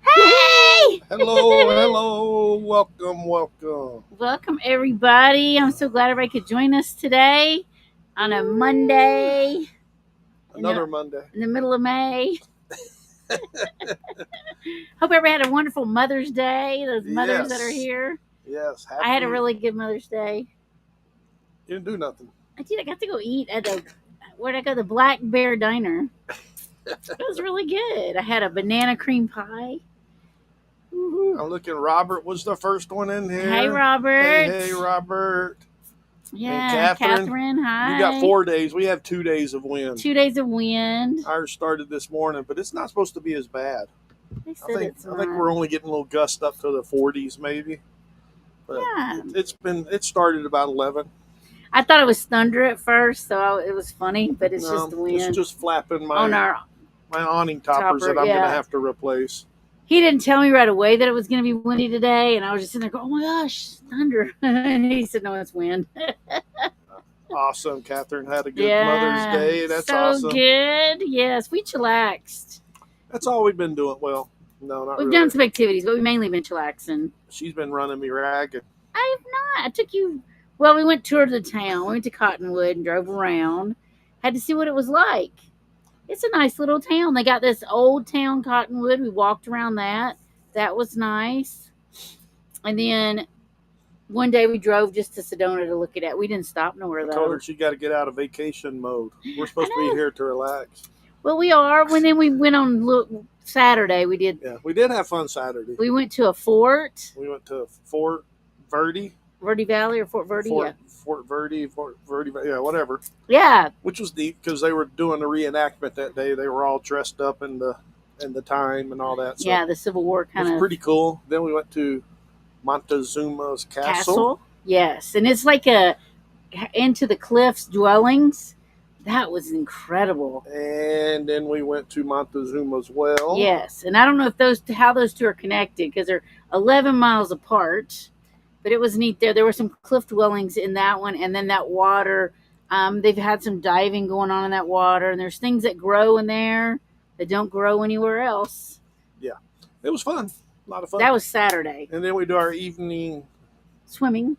Hey! Hello. Welcome. Welcome, everybody. I'm so glad everybody could join us today on a Monday in the, Another Monday. in the middle of May. Hope everybody had a wonderful Mother's Day. Those mothers that are Yes. here. Yes. I had a Happy. really good Mother's Day. You didn't do nothing. I did. I got to go eat at where'd I go? The Black Bear Diner. It was really good. I had a banana cream pie. Woo-hoo. I'm looking. Robert was the first one in here. Hey, Robert. Hey, Robert. Yeah, Catherine. Hi. You got 4 days. We have 2 days of wind. 2 days of wind. Ours started this morning, but it's not supposed to be as bad. They said I think it's we're only getting a little gust up to the 40s, maybe. But Yeah. it started about 11. I thought it was thunder at first, so it was funny, but it's just the wind. It's just flapping on my our. awning toppers Topper, that I'm yeah. going to have to replace. He didn't tell me right away that it was going to be windy today, and I was just sitting there going, "Oh my gosh, thunder!" And he said, "No, it's wind." Awesome. Catherine had a good Yeah, Mother's Day. That's so awesome. good. Yes, we chillaxed. That's all we've been doing. Well, no, not We've really. done some activities, but we mainly been chillaxing. She's been running me ragged. I have not. I took you. Well, we went toured the town. We went to Cottonwood and drove around. Had to see what it was like. It's a nice little town. They got this old town, Cottonwood. We walked around that. That was nice. And then one day we drove just to Sedona to look at it. We didn't stop nowhere, I told though. her she got to get out of vacation mode. We're supposed to I be know. here to relax. Well, we are. When then we went on Saturday. We did. Yeah, we did have fun Saturday. We went to a fort, We went to Fort Verde. Verde Valley or Fort Verde. Fort Verde, yeah, whatever. Yeah. Which was neat because they were doing the reenactment that day. They were all dressed up in the time and all that. So Yeah, the Civil War it kind was of pretty cool. Then we went to Montezuma's Castle. Yes, and it's like into the cliffs dwellings. That was incredible. And then we went to Montezuma's well. Yes, and I don't know if how those two are connected because they're 11 miles apart. But it was neat there. There were some cliff dwellings in that one, and then that water. They've had some diving going on in that water, and there's things that grow in there that don't grow anywhere else. Yeah, it was fun. A lot of fun. That was Saturday. And then we do our evening Swimming.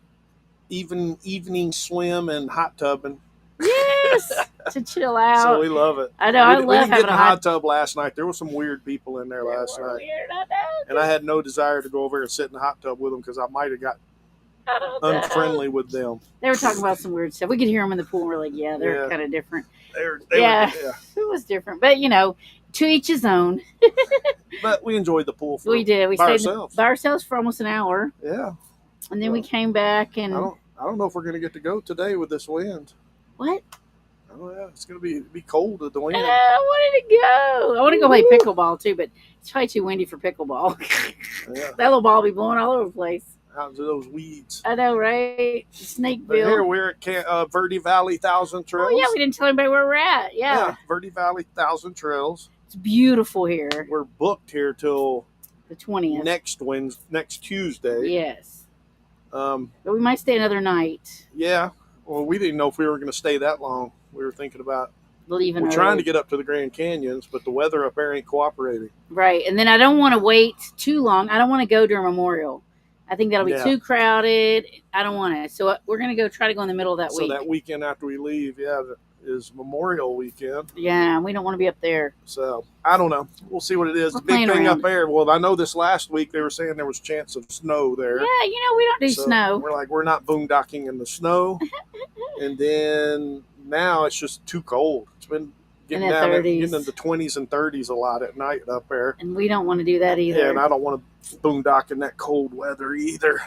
Evening swim and hot tubbing. Yes, to chill out. So we love it. I know. I We love didn't get having in a the hot tub last night. There were some weird people in there last night. Weird, I know. And I had no desire to go over and sit in the hot tub with them because I might have got I don't know. unfriendly with them. They were talking about some weird stuff. We could hear them in the pool. And we're like, yeah, they're Yeah. kind of different. They Yeah. were, yeah. It was different, but to each his own. But we enjoyed the pool. We did. We by stayed ourselves. by ourselves for almost an hour, Yeah. and then we came back and I don't know if we're going to get to go today with this wind. what? Oh yeah, it's going to be cold with the wind. I wanted to go. I want to go play pickleball too, but it's probably too windy for pickleball. Yeah. That little ball be blowing all over the place. Out to those weeds. I know, right? But Snakeville. here we're at Verde Valley Thousand Trails. Oh yeah, we didn't tell anybody where we're at. Yeah. Verde Valley Thousand Trails. It's beautiful here. We're booked here till The 20th. next Tuesday. Yes. But we might stay another night. Yeah. Well, we didn't know if we were going to stay that long. We were thinking about Leaving. We're trying to get up to the Grand Canyons, but the weather up there ain't cooperating. Right, and then I don't want to wait too long. I don't want to go during Memorial. I think that'll be too crowded. I don't want it. So we're going to try to go in the middle of that week. So that weekend after we leave, is Memorial weekend. Yeah, we don't want to be up there. So I don't know. We'll see what it is. We're The big playing thing around. up there. Well, I know this last week they were saying there was a chance of snow there. Yeah, we don't do So snow. We're like, we're not boondocking in the snow. And then now it's just too cold. It's been getting In the down 30s. getting into 20s and 30s a lot at night up there. And we don't want to do that either. Yeah, and I don't want to boondock in that cold weather either.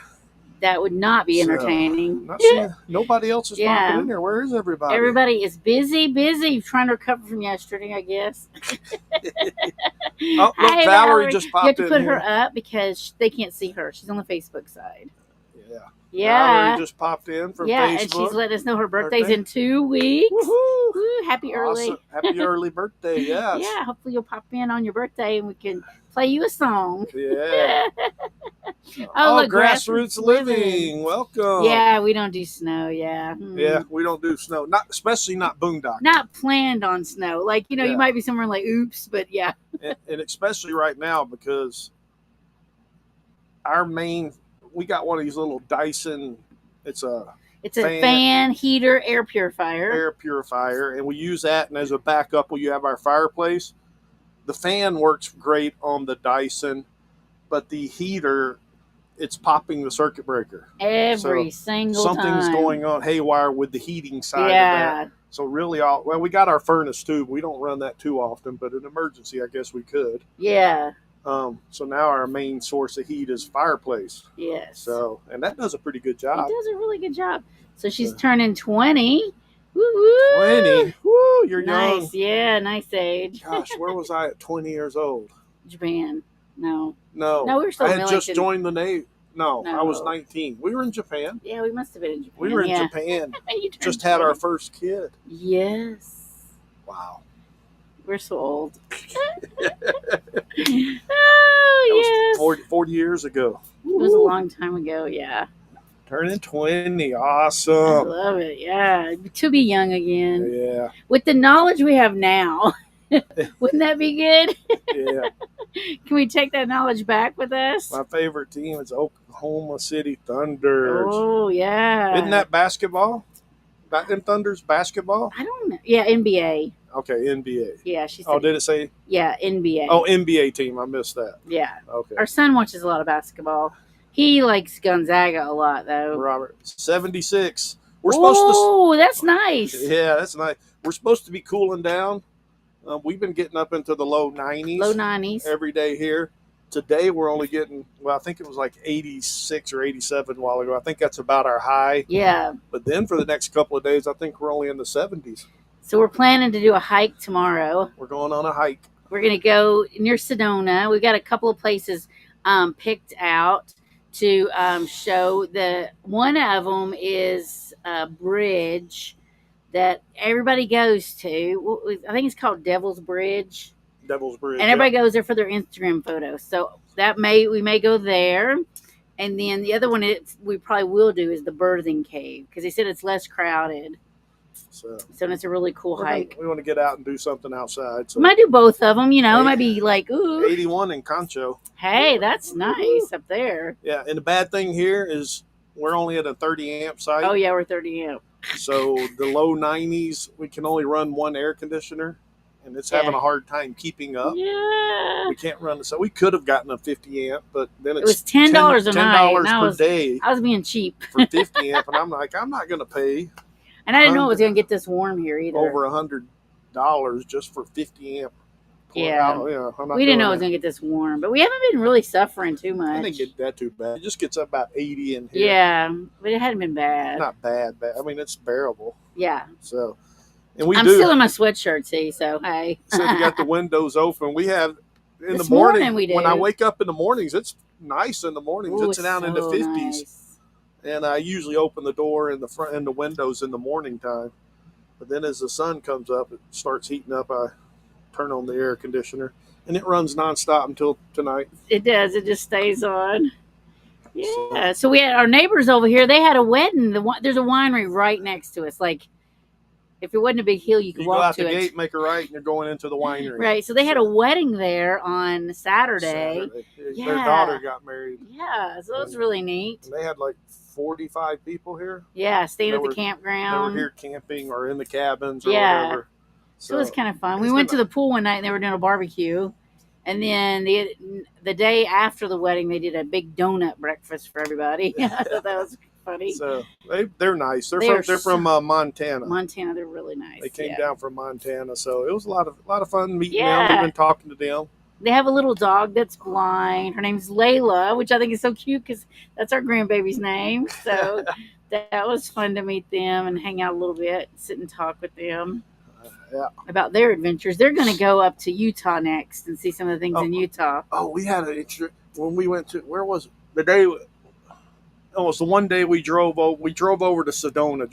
That would not be So, entertaining. Not seeing, nobody else is Yeah. popping in there. Where is everybody? Everybody is busy trying to recover from yesterday, I guess. Oh, look, Hey, Valerie just You popped have to in put here. her up because they can't see her. She's on the Facebook side. Yeah. Yeah. Valerie just popped in from Yeah, Facebook. and she's letting us know her birthday's Birthday. in 2 weeks. Woohoo! Woo, happy early. Awesome. Happy early birthday, yes. Yeah, hopefully you'll pop in on your birthday and we can play you a song. Yeah. Oh, look, Grassroots Living. Welcome. Yeah, we don't do snow. Yeah. Yeah, we don't do snow. Especially not boondocking. Not planned on snow. Like, Yeah. you might be somewhere like, oops, but yeah. And especially right now because our main, we got one of these little Dyson. It's a fan, heater, air purifier. Air purifier, and we use that. And as a backup, you have our fireplace. The fan works great on the Dyson, but the heater, it's popping the circuit breaker every single time. Something's going on haywire with the heating side of that. So really, we got our furnace too. But we don't run that too often, but in emergency, I guess we could. Yeah. So now our main source of heat is fireplace. Yes. So, and that does a pretty good job. It does a really good job. So she's turning 20. Woo-woo. 20. Woo, you're young. Nice. Yeah, nice age. Gosh, where was I at 20 years old? Japan. No, we were still I had just joined the Navy. No, I was No. 19. We were in Japan. Yeah, we must have been in Japan. We were in yeah. Japan. You turned Just had our 20. first kid. Yes. Wow. We're so old. That Oh, was yes. 40 years ago. It was a long time ago, yeah. Turning 20. I Awesome. love it, yeah. To be young again. Yeah. With the knowledge we have now, wouldn't that be good? Yeah. Can we take that knowledge back with us? My favorite team is Oklahoma City Thunders. Oh, yeah. Isn't that basketball? In Thunder's basketball? I don't know. Yeah, NBA. Okay, NBA. Yeah, she said. Oh, did it say? Yeah, NBA. Oh, NBA team. I missed that. Yeah. Okay. Our son watches a lot of basketball. He likes Gonzaga a lot, though. Robert, 76. We're supposed to. Oh, that's nice. Yeah, that's nice. We're supposed to be cooling down. We've been getting up into the low 90s. Low 90s. Every day here. Today we're only getting, well, I think it was like 86 or 87 a while ago. I think that's about our high. Yeah. But then for the next couple of days, I think we're only in the 70s. So we're planning to do a hike tomorrow. We're going on a hike. We're going to go near Sedona. We've got a couple of places picked out to show. One of them is a bridge that everybody goes to. I think it's called Devil's Bridge. Devil's Bridge. And everybody goes there for their Instagram photos. So we may go there. And then the other one we probably will do is the Birthing Cave, because they said it's less crowded. So it's a really cool hike. We want to get out and do something outside. So We might do both of them. It might be like, ooh. 81 in Concho. Hey, that's nice up there. Yeah, and the bad thing here is we're only at a 30 amp site. Oh, yeah, we're 30 amp. So the low 90s, we can only run one air conditioner, and it's having a hard time keeping up. Yeah. We can't run so we could have gotten a 50 amp, but then It was $10 a night. $10 per day I was being cheap. for 50 amp, and I'm like, I'm not going to pay And I didn't know it was going to get this warm here either. over $100 just for 50 amp. Yeah. We didn't know it was going to get this warm, but we haven't been really suffering too much. I didn't get that too bad. It just gets up about 80 in here. Yeah, but it hadn't been bad. Not bad. I mean, it's bearable. Yeah. So, and I'm still in my sweatshirt, see, so hey. So we got the windows open. We have in This the morning morning we do. when I wake up in the mornings, it's nice in the mornings. Ooh, it's down in the so 50s. nice. And I usually open the door in the front and the windows in the morning time. But then as the sun comes up, it starts heating up. I turn on the air conditioner, and it runs nonstop until tonight. It does. It just stays on. Yeah. So we had our neighbors over here. They had a wedding. There's a winery right next to us. Like, if it wasn't a big hill, you could You go walk out to the it. gate, make a right, and you're going into the winery. Right. So they had a wedding there on Saturday. Their Yeah. daughter got married. Yeah. So it was really neat. And they had like 45 people here. Yeah. Staying They at the were- They were campground. here camping or in the cabins or Yeah. whatever. So it was kind of fun. We it's went to been the pool one night and they were doing a barbecue. And then the day after the wedding, they did a big donut breakfast for everybody. I thought that was funny. So they're nice. They're They from Montana. Montana, they're really nice. They came yeah. down from Montana, so it was a lot of fun meeting Yeah. them, even talking to them. They have a little dog that's blind. Her name's Layla, which I think is so cute because that's our grandbaby's name. So that was fun to meet them and hang out a little bit, sit and talk with them about their adventures. They're going to go up to Utah next and see some of the things in Utah. Oh, we had when we went to, where was it? The day? It was the one day we drove over. We drove over to Sedona.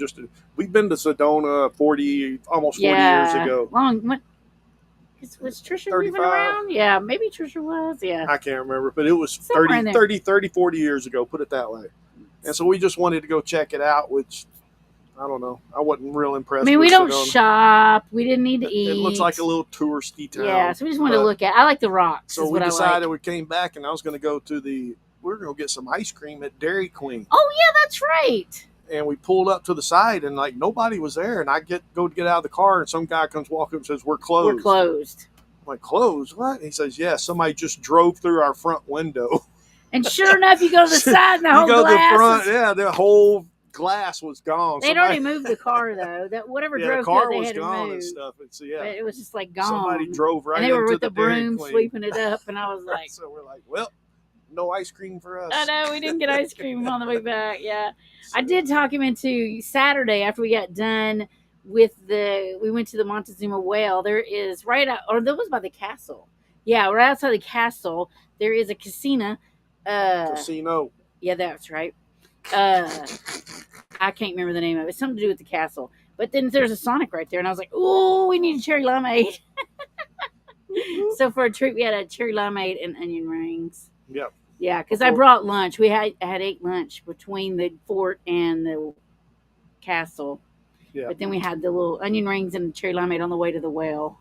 We've been to Sedona almost 40 years ago. Long. Was Trisha moving 35. around? Yeah, maybe Trisha was. Yeah. I can't remember, but it was Somewhere in 30, there. 40 years ago, put it that way. And so we just wanted to go check it out, which, I don't know. I wasn't real impressed I mean, we with don't Sedona. shop. We didn't need to eat. It looks like a little touristy town. Yeah, so we just wanted to look at. I like the rocks. So is we what decided I like. we came back, and I was going to go to we're gonna get some ice cream at Dairy Queen. Oh yeah, that's right. And we pulled up to the side, and like nobody was there. And I go to get out of the car, and some guy comes walking and says, "We're closed." We're closed. I'm like, "Closed? What?" And he says, "Yeah, somebody just drove through our front window." And sure enough, you go to the side, and the whole you go to the glass. front, yeah, the whole glass was gone. They'd already moved the car though. That whatever yeah, drove the car through it, was they had gone to move. and stuff. And so yeah, But it was just like gone. somebody drove right and they were into with the Dairy broom Queen. sweeping it up, and I was like, so we're like, well, no ice cream for us. I know we didn't get ice cream on the way back. Yeah, I did talk him into Saturday after we got done with we went to the Montezuma Well. There is right out, or that was by the castle. Yeah, right outside the castle. There is a casino. Casino. Yeah, that's right. I can't remember the name of it. It's something to do with the castle. But then there's a Sonic right there, and I was like, "Oh, we need a cherry limeade." So for a treat, we had a cherry limeade and onion rings. Yep. Yeah, because I brought lunch. I had ate lunch between the fort and the castle. Yeah. But then we had the little onion rings and cherry limeade on the way to the well.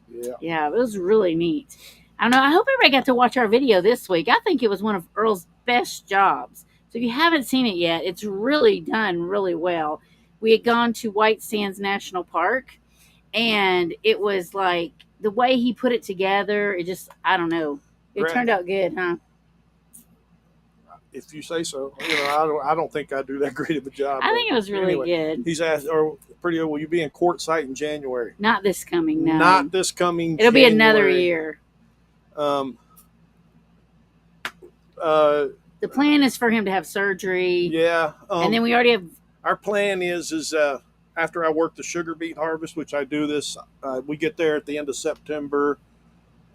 Yeah. Yeah, it was really neat. I don't know. I hope everybody got to watch our video this week. I think it was one of Earl's best jobs. So if you haven't seen it yet, it's really done really well. We had gone to White Sands National Park, and it was like the way he put it together, it just, I don't know. It Right. turned out good, huh? If you say so. I don't think I do that great of a job. I think it was really good. He's asked, or pretty, will you be in Quartzsite in January? Not this coming, no. Not this coming It'll be another January. year. The plan is for him to have surgery. Yeah. And then we already have. Our plan is after I work the sugar beet harvest, which I do this, we get there at the end of September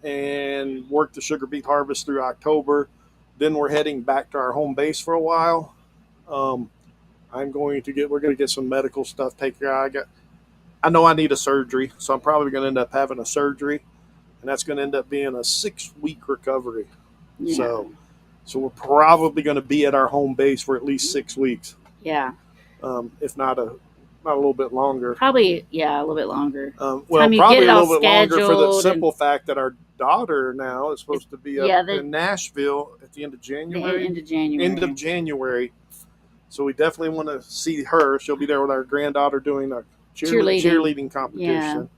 and work the sugar beet harvest through October. Then we're heading back to our home base for a while. We're going to get some medical stuff taken care of. I know I need a surgery, so I'm probably going to end up having a surgery, and that's going to end up being a 6-week recovery. Yeah. So we're probably going to be at our home base for at least 6 weeks. Yeah. If not a little bit longer. Probably, yeah, a little bit longer. Probably a little bit longer for the simple fact that our daughter now is supposed to be up in Nashville at the end of January. End of January. So we definitely want to see her. She'll be there with our granddaughter doing a cheerleading competition.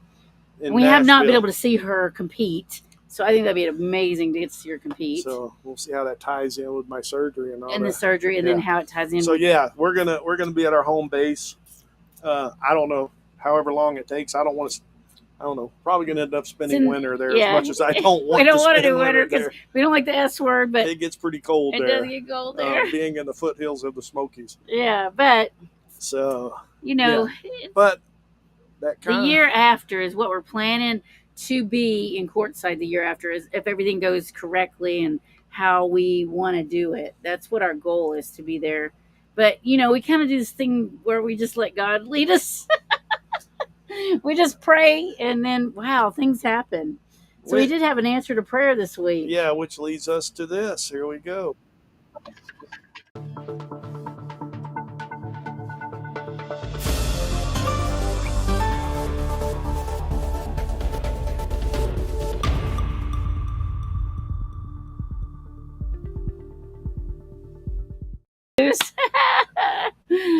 Yeah. We have not been able to see her compete. So I think that'd be amazing to get to see her compete. So we'll see how that ties in with my surgery and all that. And the surgery, and then how it ties in. So yeah, we're gonna be at our home base. I don't know, however long it takes. I don't know. Probably gonna end up spending winter there as much as I don't want. We don't want to spend do winter because there. we don't like the S word, but it gets pretty cold it there. Does get cold there. Being in the foothills of the Smokies. Yeah, but so but that the year after is what we're planning to be in Quartzsite. The year after is if everything goes correctly and how we want to do it. That's what our goal is, to be there. But we kind of do this thing where we just let God lead us. We just pray, and then wow, things happen. So we did have an answer to prayer this week. Yeah, which leads us to this. Here we go.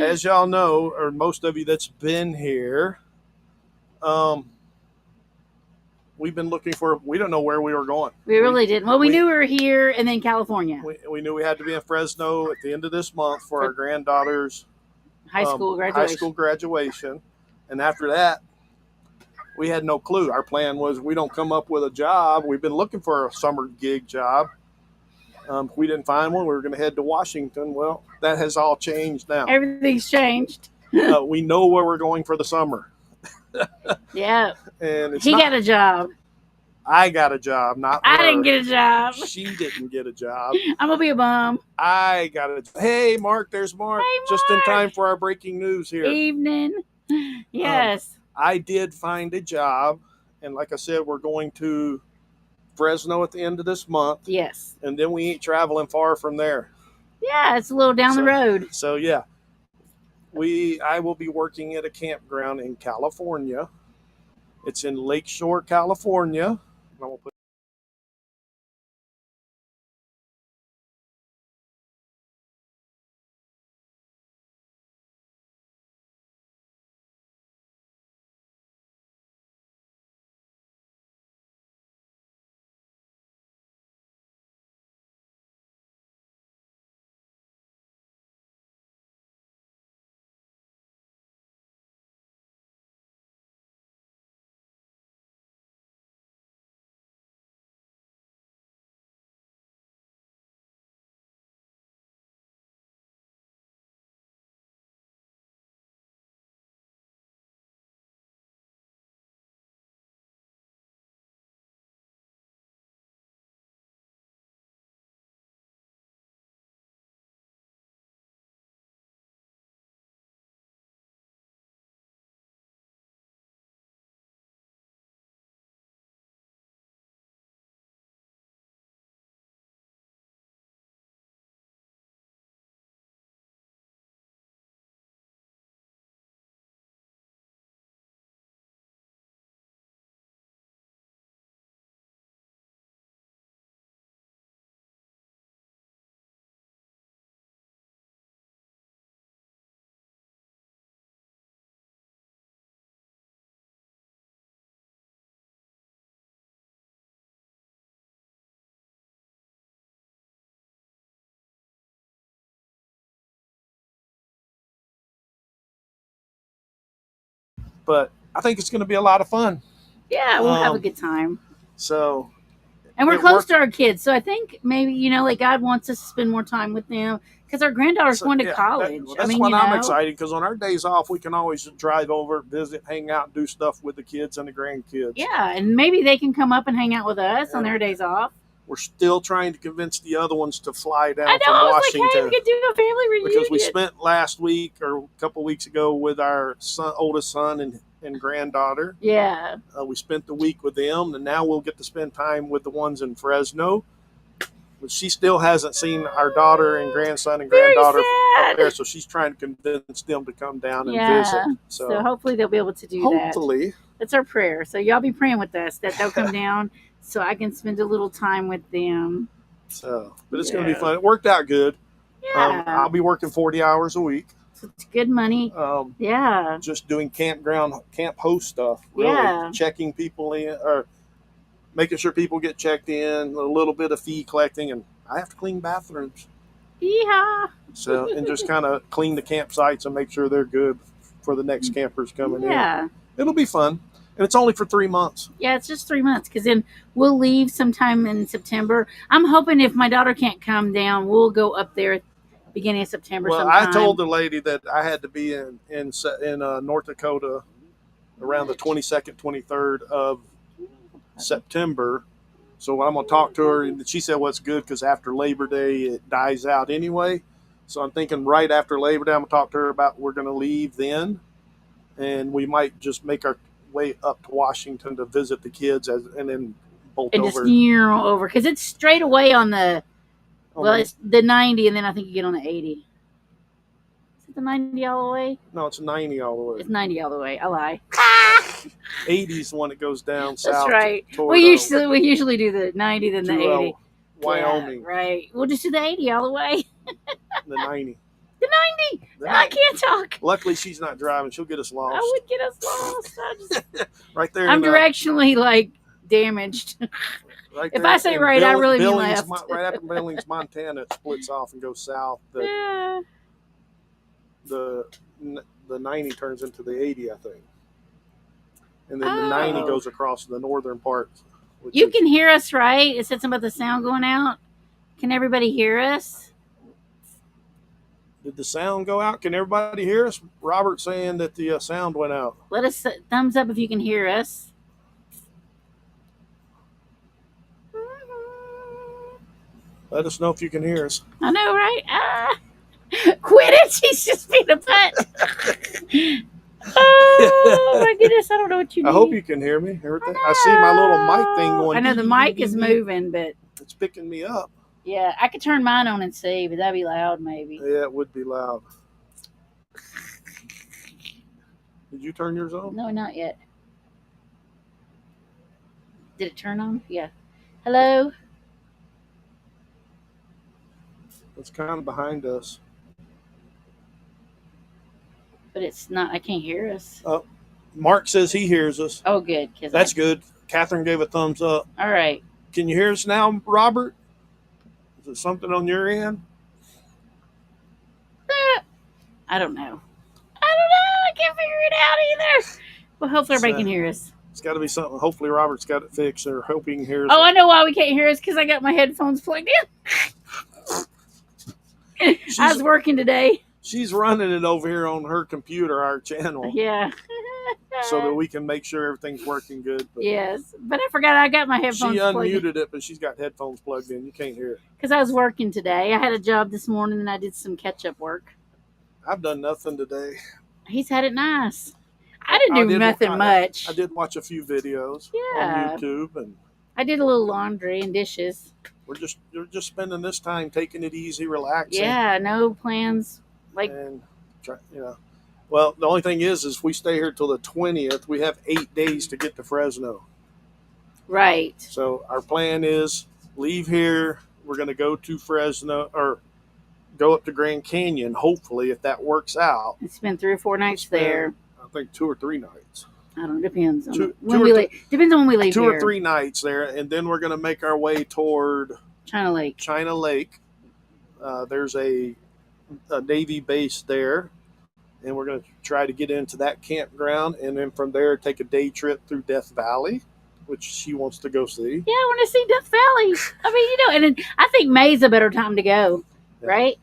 As y'all know, or most of you that's been here, we've been looking for, we don't know where we were going. We really didn't. Well, we knew we were here and then California. We knew we had to be in Fresno at the end of this month for our granddaughter's high school graduation. And after that, we had no clue. Our plan was we don't come up with a job. We've been looking for a summer gig job. If we didn't find one, we were going to head to Washington. Well, that has all changed now. Everything's changed. We know where we're going for the summer. Yeah. And he got a job. I got a job, not her. I didn't get a job. She didn't get a job. I'm going to be a bum. I got a job. Hey, Mark, there's Mark. Hey, Mark. Just in time for our breaking news here. Evening. Yes. I did find a job. And like I said, we're going to Fresno at the end of this month. Yes. And then we ain't traveling far from there. Yeah, it's a little down the road. So, yeah. I will be working at a campground in California. It's in Lakeshore, California. I'm gonna put But I think it's going to be a lot of fun. Yeah, we'll have a good time. So, and we're it close worked. to our kids, so I think maybe like God wants us to spend more time with them because our granddaughter's going to college. That's when I'm excited, because on our days off we can always drive over, visit, hang out, do stuff with the kids and the grandkids. Yeah, and maybe they can come up and hang out with us on their days off. We're still trying to convince the other ones to fly down I know, from I was Washington. like, hey, we could do a family reunion. Because we spent last week or a couple weeks ago with our oldest son and granddaughter. Yeah. We spent the week with them, and now we'll get to spend time with the ones in Fresno. But she still hasn't seen our daughter and grandson and granddaughter up there, so she's trying to convince them to come down and visit. So hopefully they'll be able to do that. Hopefully. That's our prayer. So y'all be praying with us that they'll come down so I can spend a little time with them. So, but it's going to be fun. It worked out good. Yeah. I'll be working 40 hours a week. So it's good money. Just doing camp host stuff. Really checking people in, or making sure people get checked in, a little bit of fee collecting, and I have to clean bathrooms. Yeah. So, and just kind of clean the campsites and make sure they're good for the next campers coming in. Yeah. It'll be fun. And it's only for 3 months. Yeah, it's just 3 months, because then we'll leave sometime in September. I'm hoping if my daughter can't come down, we'll go up there beginning of September. Well, sometime. I told the lady that I had to be in North Dakota around the 22nd, 23rd of September. So I'm going to talk to her, and she said, well, it's good because after Labor Day, it dies out anyway. So I'm thinking right after Labor Day, I'm going to talk to her about we're going to leave then, and we might just make our way up to Washington to visit the kids and then bolt and over. Just near over, because it's straight away on the, it's the 90, and then I think you get on the 80. Is it the 90 all the way? No, it's 90 all the way. It's 90 all the way. I lie. 80 is the one that goes down south. That's right. We usually do the 90, then the 80. Wyoming. Yeah, right. We'll just do the 80 all the way. The 90. The 90. I can't talk. Luckily, she's not driving. She'll get us lost. I would get us lost. Right there. I'm directionally damaged. Right if I say right, I really mean left. Right after Billings, Montana, it splits off and goes south. The 90 turns into the 80, I think. And then the 90 goes across the northern part. You can hear us, right? It said something about the sound going out. Can everybody hear us? Did the sound go out? Can everybody hear us? Robert's saying that the sound went out. Let us thumbs up if you can hear us. Let us know if you can hear us. I know, right? Quit it. She's just being a butt. Oh, my goodness. I don't know what you need. I hope you can hear me. I see my little mic thing going. I know the mic is moving, but it's picking me up. Yeah, I could turn mine on and see, but that'd be loud maybe. Yeah, it would be loud. Did you turn yours on? No, not yet. Did it turn on? Yeah. Hello? It's kind of behind us. But it's not, I can't hear us. Oh, Mark says he hears us. Oh, good. That's good. Catherine gave a thumbs up. All right. Can you hear us now, Robert? Is it something on your end? I don't know. I can't figure it out either. Well, hopefully everybody can hear us. It's got to be something. Hopefully Robert's got it fixed, or hoping he hears. Oh, I know why we can't hear us, because I got my headphones plugged in. I was working today. She's running it over here on her computer, our channel. Yeah. So that we can make sure everything's working good. But yes, but I forgot I got my headphones She plugged unmuted in. it, but she's got headphones plugged in. You can't hear it. Because I was working today. I had a job this morning, and I did some catch-up work. I've done nothing today. He's had it nice. I didn't do nothing much. I did watch a few videos on YouTube, and I did a little laundry and dishes. We're just spending this time taking it easy, relaxing. Yeah, no plans. Well, the only thing is if we stay here till the 20th, we have 8 days to get to Fresno. Right. So our plan is leave here. We're going to go to Fresno, or go up to Grand Canyon, hopefully, if that works out. It's been 3 or 4 nights there. I think 2 or 3 nights. I don't know. Depends on when we leave. Depends on when we leave. 2 or 3 nights there, and then we're going to make our way toward China Lake. There's a Navy base there, and we're going to try to get into that campground, and then from there take a day trip through Death Valley, which she wants to go see. Yeah, I want to see Death Valley. I mean, and I think May's a better time to go, right?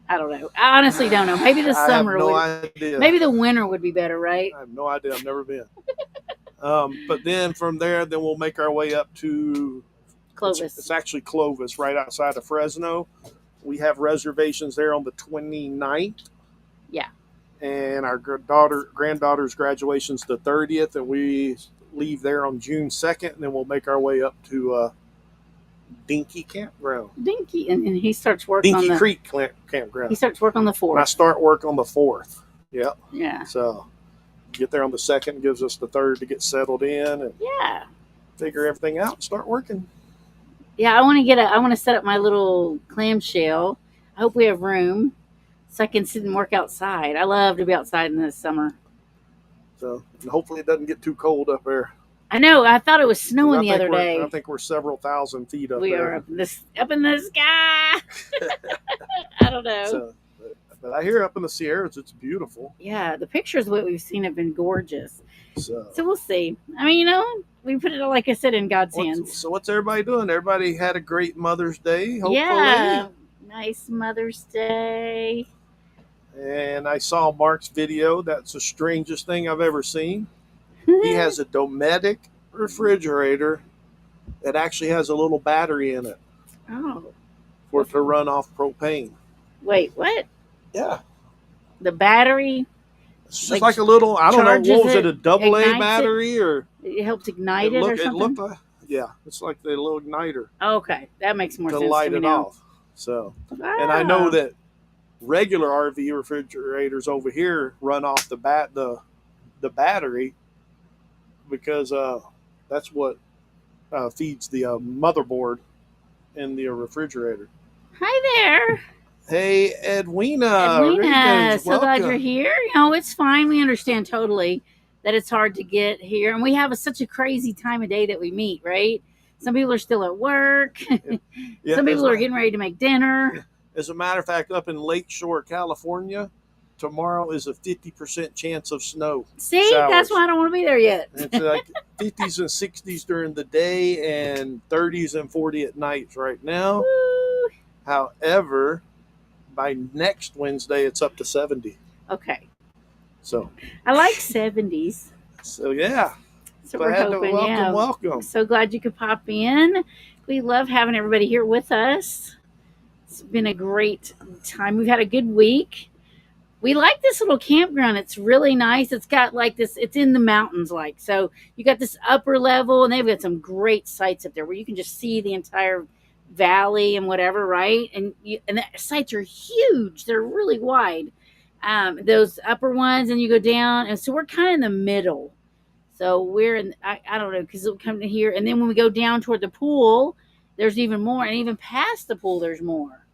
I don't know. I honestly don't know. Maybe the summer. I have no idea. Maybe the winter would be better, right? I have no idea. I've never been. But then from there, then we'll make our way up to Clovis. It's actually Clovis, right outside of Fresno. We have reservations there on the 29th. Yeah. And our granddaughter's graduation's the 30th, and we leave there on June 2nd, and then we'll make our way up to Dinky Campground. Dinky, and he starts working Dinky on the Creek Campground. He starts work on the 4th. And I start work on the 4th. Yep. Yeah. So get there on the 2nd, gives us the 3rd to get settled in and figure everything out and start working. Yeah, I want to set up my little clamshell. I hope we have room so I can sit and work outside. I love to be outside in the summer. So and hopefully it doesn't get too cold up there. I know. I thought it was snowing the other day. I think we're several thousand feet up there. We are up in the sky. I don't know. So, but I hear up in the Sierras, it's beautiful. Yeah, the pictures that we've seen have been gorgeous. So we'll see. I mean, we put it, like I said, in God's hands. So what's everybody doing? Everybody had a great Mother's Day, hopefully. Yeah, nice Mother's Day. And I saw Mark's video. That's the strangest thing I've ever seen. He has a Dometic refrigerator that actually has a little battery in it. Oh. For it to run off propane. Wait, what? Yeah. The battery? It's just like a little, I don't know, what was it, a AA battery? Or it helps ignite it or something? It looked like, yeah, it's like the little igniter. Okay, that makes more sense to light me it now. off. So, and I know that regular RV refrigerators over here run off the battery because that's what feeds the motherboard in the refrigerator. Hi there. Hey, Edwina. Edwina, so glad you're here. It's fine. We understand totally that it's hard to get here. And we have such a crazy time of day that we meet, right? Some people are still at work. Yeah, some people are getting ready to make dinner. As a matter of fact, up in Lakeshore, California, tomorrow is a 50% chance of snow. See, showers. That's why I don't want to be there yet. It's like 50s and 60s during the day and 30s and 40 at night right now. Woo. However, by next Wednesday, it's up to 70. Okay. So I like 70s. So yeah. So we're hoping, welcome. So glad you could pop in. We love having everybody here with us. It's been a great time. We've had a good week. We like this little campground. It's really nice. It's got like this, it's in the mountains so you got this upper level and they've got some great sites up there where you can just see the entire valley and whatever, right? And the sites are huge. They're really wide. Those upper ones, and you go down, and so we're kind of in the middle. So we're in, I don't know, because it'll come to here, and then when we go down toward the pool, there's even more, and even past the pool, there's more.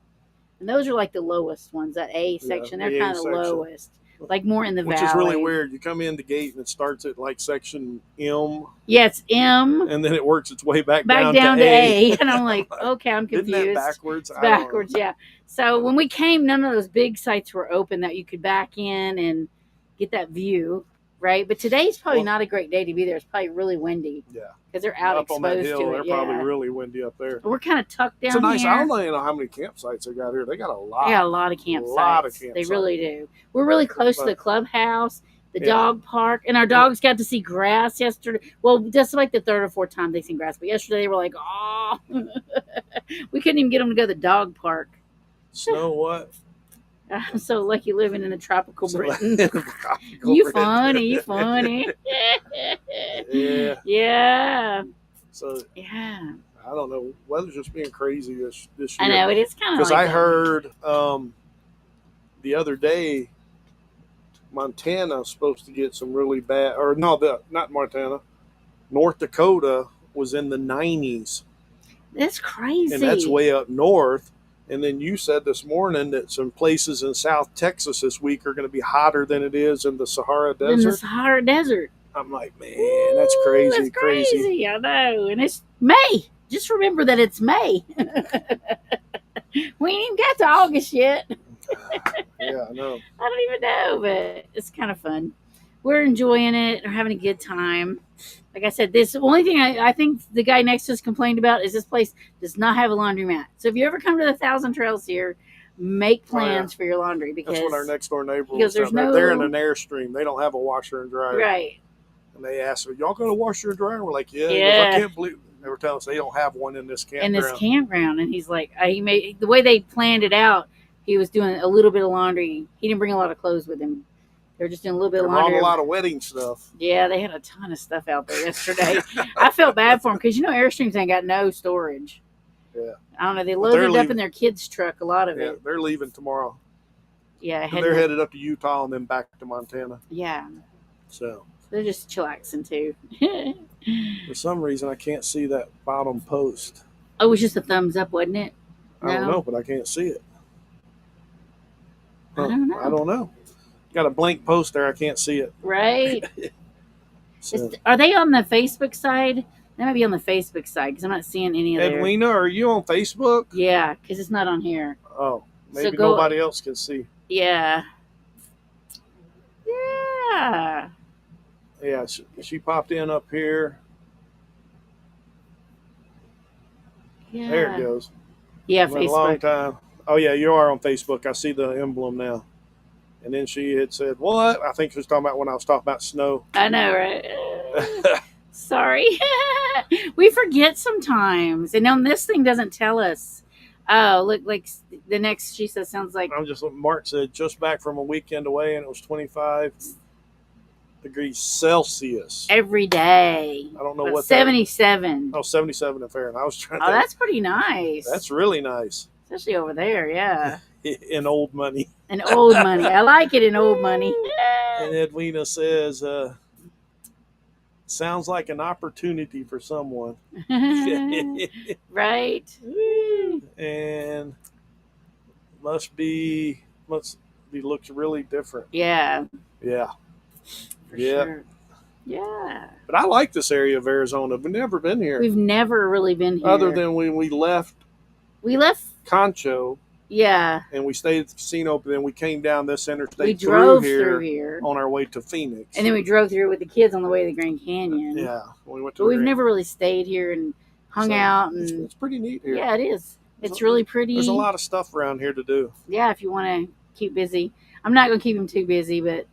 And those are like the lowest ones, that A section. They're kind of the lowest. Like more in the valley. Which is really weird. You come in the gate and it starts at like section M. Yeah, it's M. And then it works its way back down to A. And I'm like, okay, I'm confused. Isn't that backwards? It's backwards, yeah. So when we came, none of those big sites were open that you could back in and get that view, right? But today's probably not a great day to be there. It's probably really windy. Yeah. Because they're out up exposed on that hill, to it. They're probably really windy up there. We're kind of tucked down it's a nice, here. I don't know how many campsites they got here. They got a lot. They got a lot of campsites. They really do. We're really close to the clubhouse, the dog park, and our dogs got to see grass yesterday. Well, just like the third or fourth time they've seen grass. But yesterday they were like, oh. We couldn't even get them to go to the dog park. Snow what? I'm so lucky living in a tropical Britain. You funny. Yeah. Yeah. So yeah, I don't know. Weather's just being crazy this year. I know it is kind of because I heard the other day Montana's supposed to get some really bad, or no, not Montana, North Dakota was in the 90s. That's crazy, and that's way up north. And then you said this morning that some places in South Texas this week are going to be hotter than it is in the Sahara Desert. In the Sahara Desert. I'm like, man, that's crazy. That's crazy. I know. And it's May. Just remember that it's May. We ain't even got to August yet. Yeah, I know. I don't even know, but it's kind of fun. We're enjoying it. We're having a good time. Like I said, the only thing I think the guy next to us complained about is this place does not have a laundromat. So if you ever come to the Thousand Trails here, make plans for your laundry because That's what our next door neighbor because was there's telling me. They're in no an Airstream. They don't have a washer and dryer. right. And they asked, "Are y'all going to wash your dryer?" We're like, "Yeah." He goes, Yeah. I can't believe they were telling us they don't have one in this campground. In this campground, and he's like, he made the way they planned it out. He was doing a little bit of laundry. He didn't bring a lot of clothes with him. They were just doing a little bit They of brought laundry. a lot of wedding stuff. Yeah, they had a ton of stuff out there yesterday. I felt bad for them because Airstreams ain't got no storage. Yeah. I don't know. They loaded up in their kids' truck a lot of Yeah, it. they're leaving tomorrow. Yeah, They're headed up to Utah and then back to Montana. Yeah. So they're just chillaxing too. for some reason, I can't see that bottom post. Oh, it was just a thumbs up, wasn't it? I don't know, but I can't see it. I don't know. I don't know. Got a blank post there. I can't see it. Right. So. Are they on the Facebook side? They might be on the Facebook side because I'm not seeing any of them. Edwina, are you on Facebook? Yeah, because it's not on here. Oh, maybe nobody else can see. Yeah. Yeah. Yeah, she popped in up here. Yeah. There it goes. Yeah, Facebook. A long time. Oh, yeah, you are on Facebook. I see the emblem now. And then she had said, what? I think she was talking about when I was talking about snow. I know, right? Sorry. We forget sometimes. And on this thing doesn't tell us. Oh, look, like the next, she says, sounds like. I'm just, Mark said, just back from a weekend away, and it was 25 degrees Celsius. Every day. I don't know what 77. 77 in Fahrenheit. I was trying to. Oh, that's pretty nice. That's really nice. Especially over there, yeah. In old money. In old money. I like it in old money. And Edwina says, sounds like an opportunity for someone. Right. And must be looks really different. Yeah. Yeah. For sure. Yeah. But I like this area of Arizona. We've never been here. We've never really been here. Other than when we left. We left Concho. Yeah. And we stayed at the casino, but then we came down this interstate. We drove through here on our way to Phoenix. And then we drove through with the kids on the way to the Grand Canyon. Yeah. We went to but we've never really stayed here and hung out. And it's pretty neat here. Yeah, it is. It's really pretty. There's a lot of stuff around here to do. Yeah, if you want to keep busy. I'm not going to keep him too busy, but.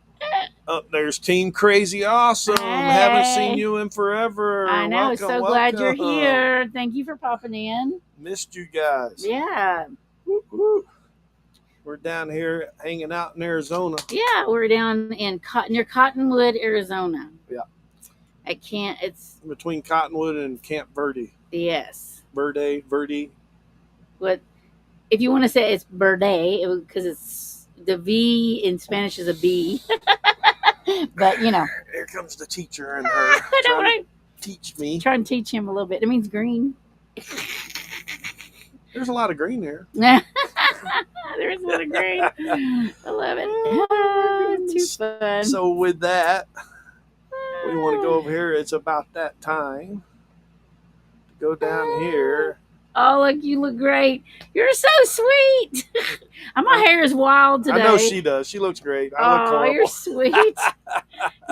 Up there's Team Crazy Awesome. Hey. Haven't seen you in forever. I know. Welcome, so glad you're here. Thank you for popping in. Missed you guys. Yeah. Woo, woo. We're down here hanging out in Arizona. Yeah, we're down in near Cottonwood, Arizona. Yeah. It's between Cottonwood and Camp Verde. Yes. Verde. What if you want to say it's Verde because it's the V in Spanish is a B. But Here comes the teacher and her trying to teach me. Trying to teach him a little bit. It means green. There's a lot of green here. There's a lot of green. I love it. Too fun. So with that, we want to go over here. It's about that time to go down here. Oh, look, you look great. You're so sweet. My hair is wild today. I know she does. She looks great. I look horrible. You're sweet.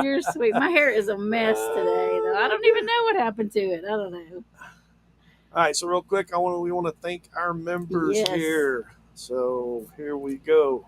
You're sweet. My hair is a mess today, though. I don't even know what happened to it. I don't know. All right, so real quick, we want to thank our members here. So here we go.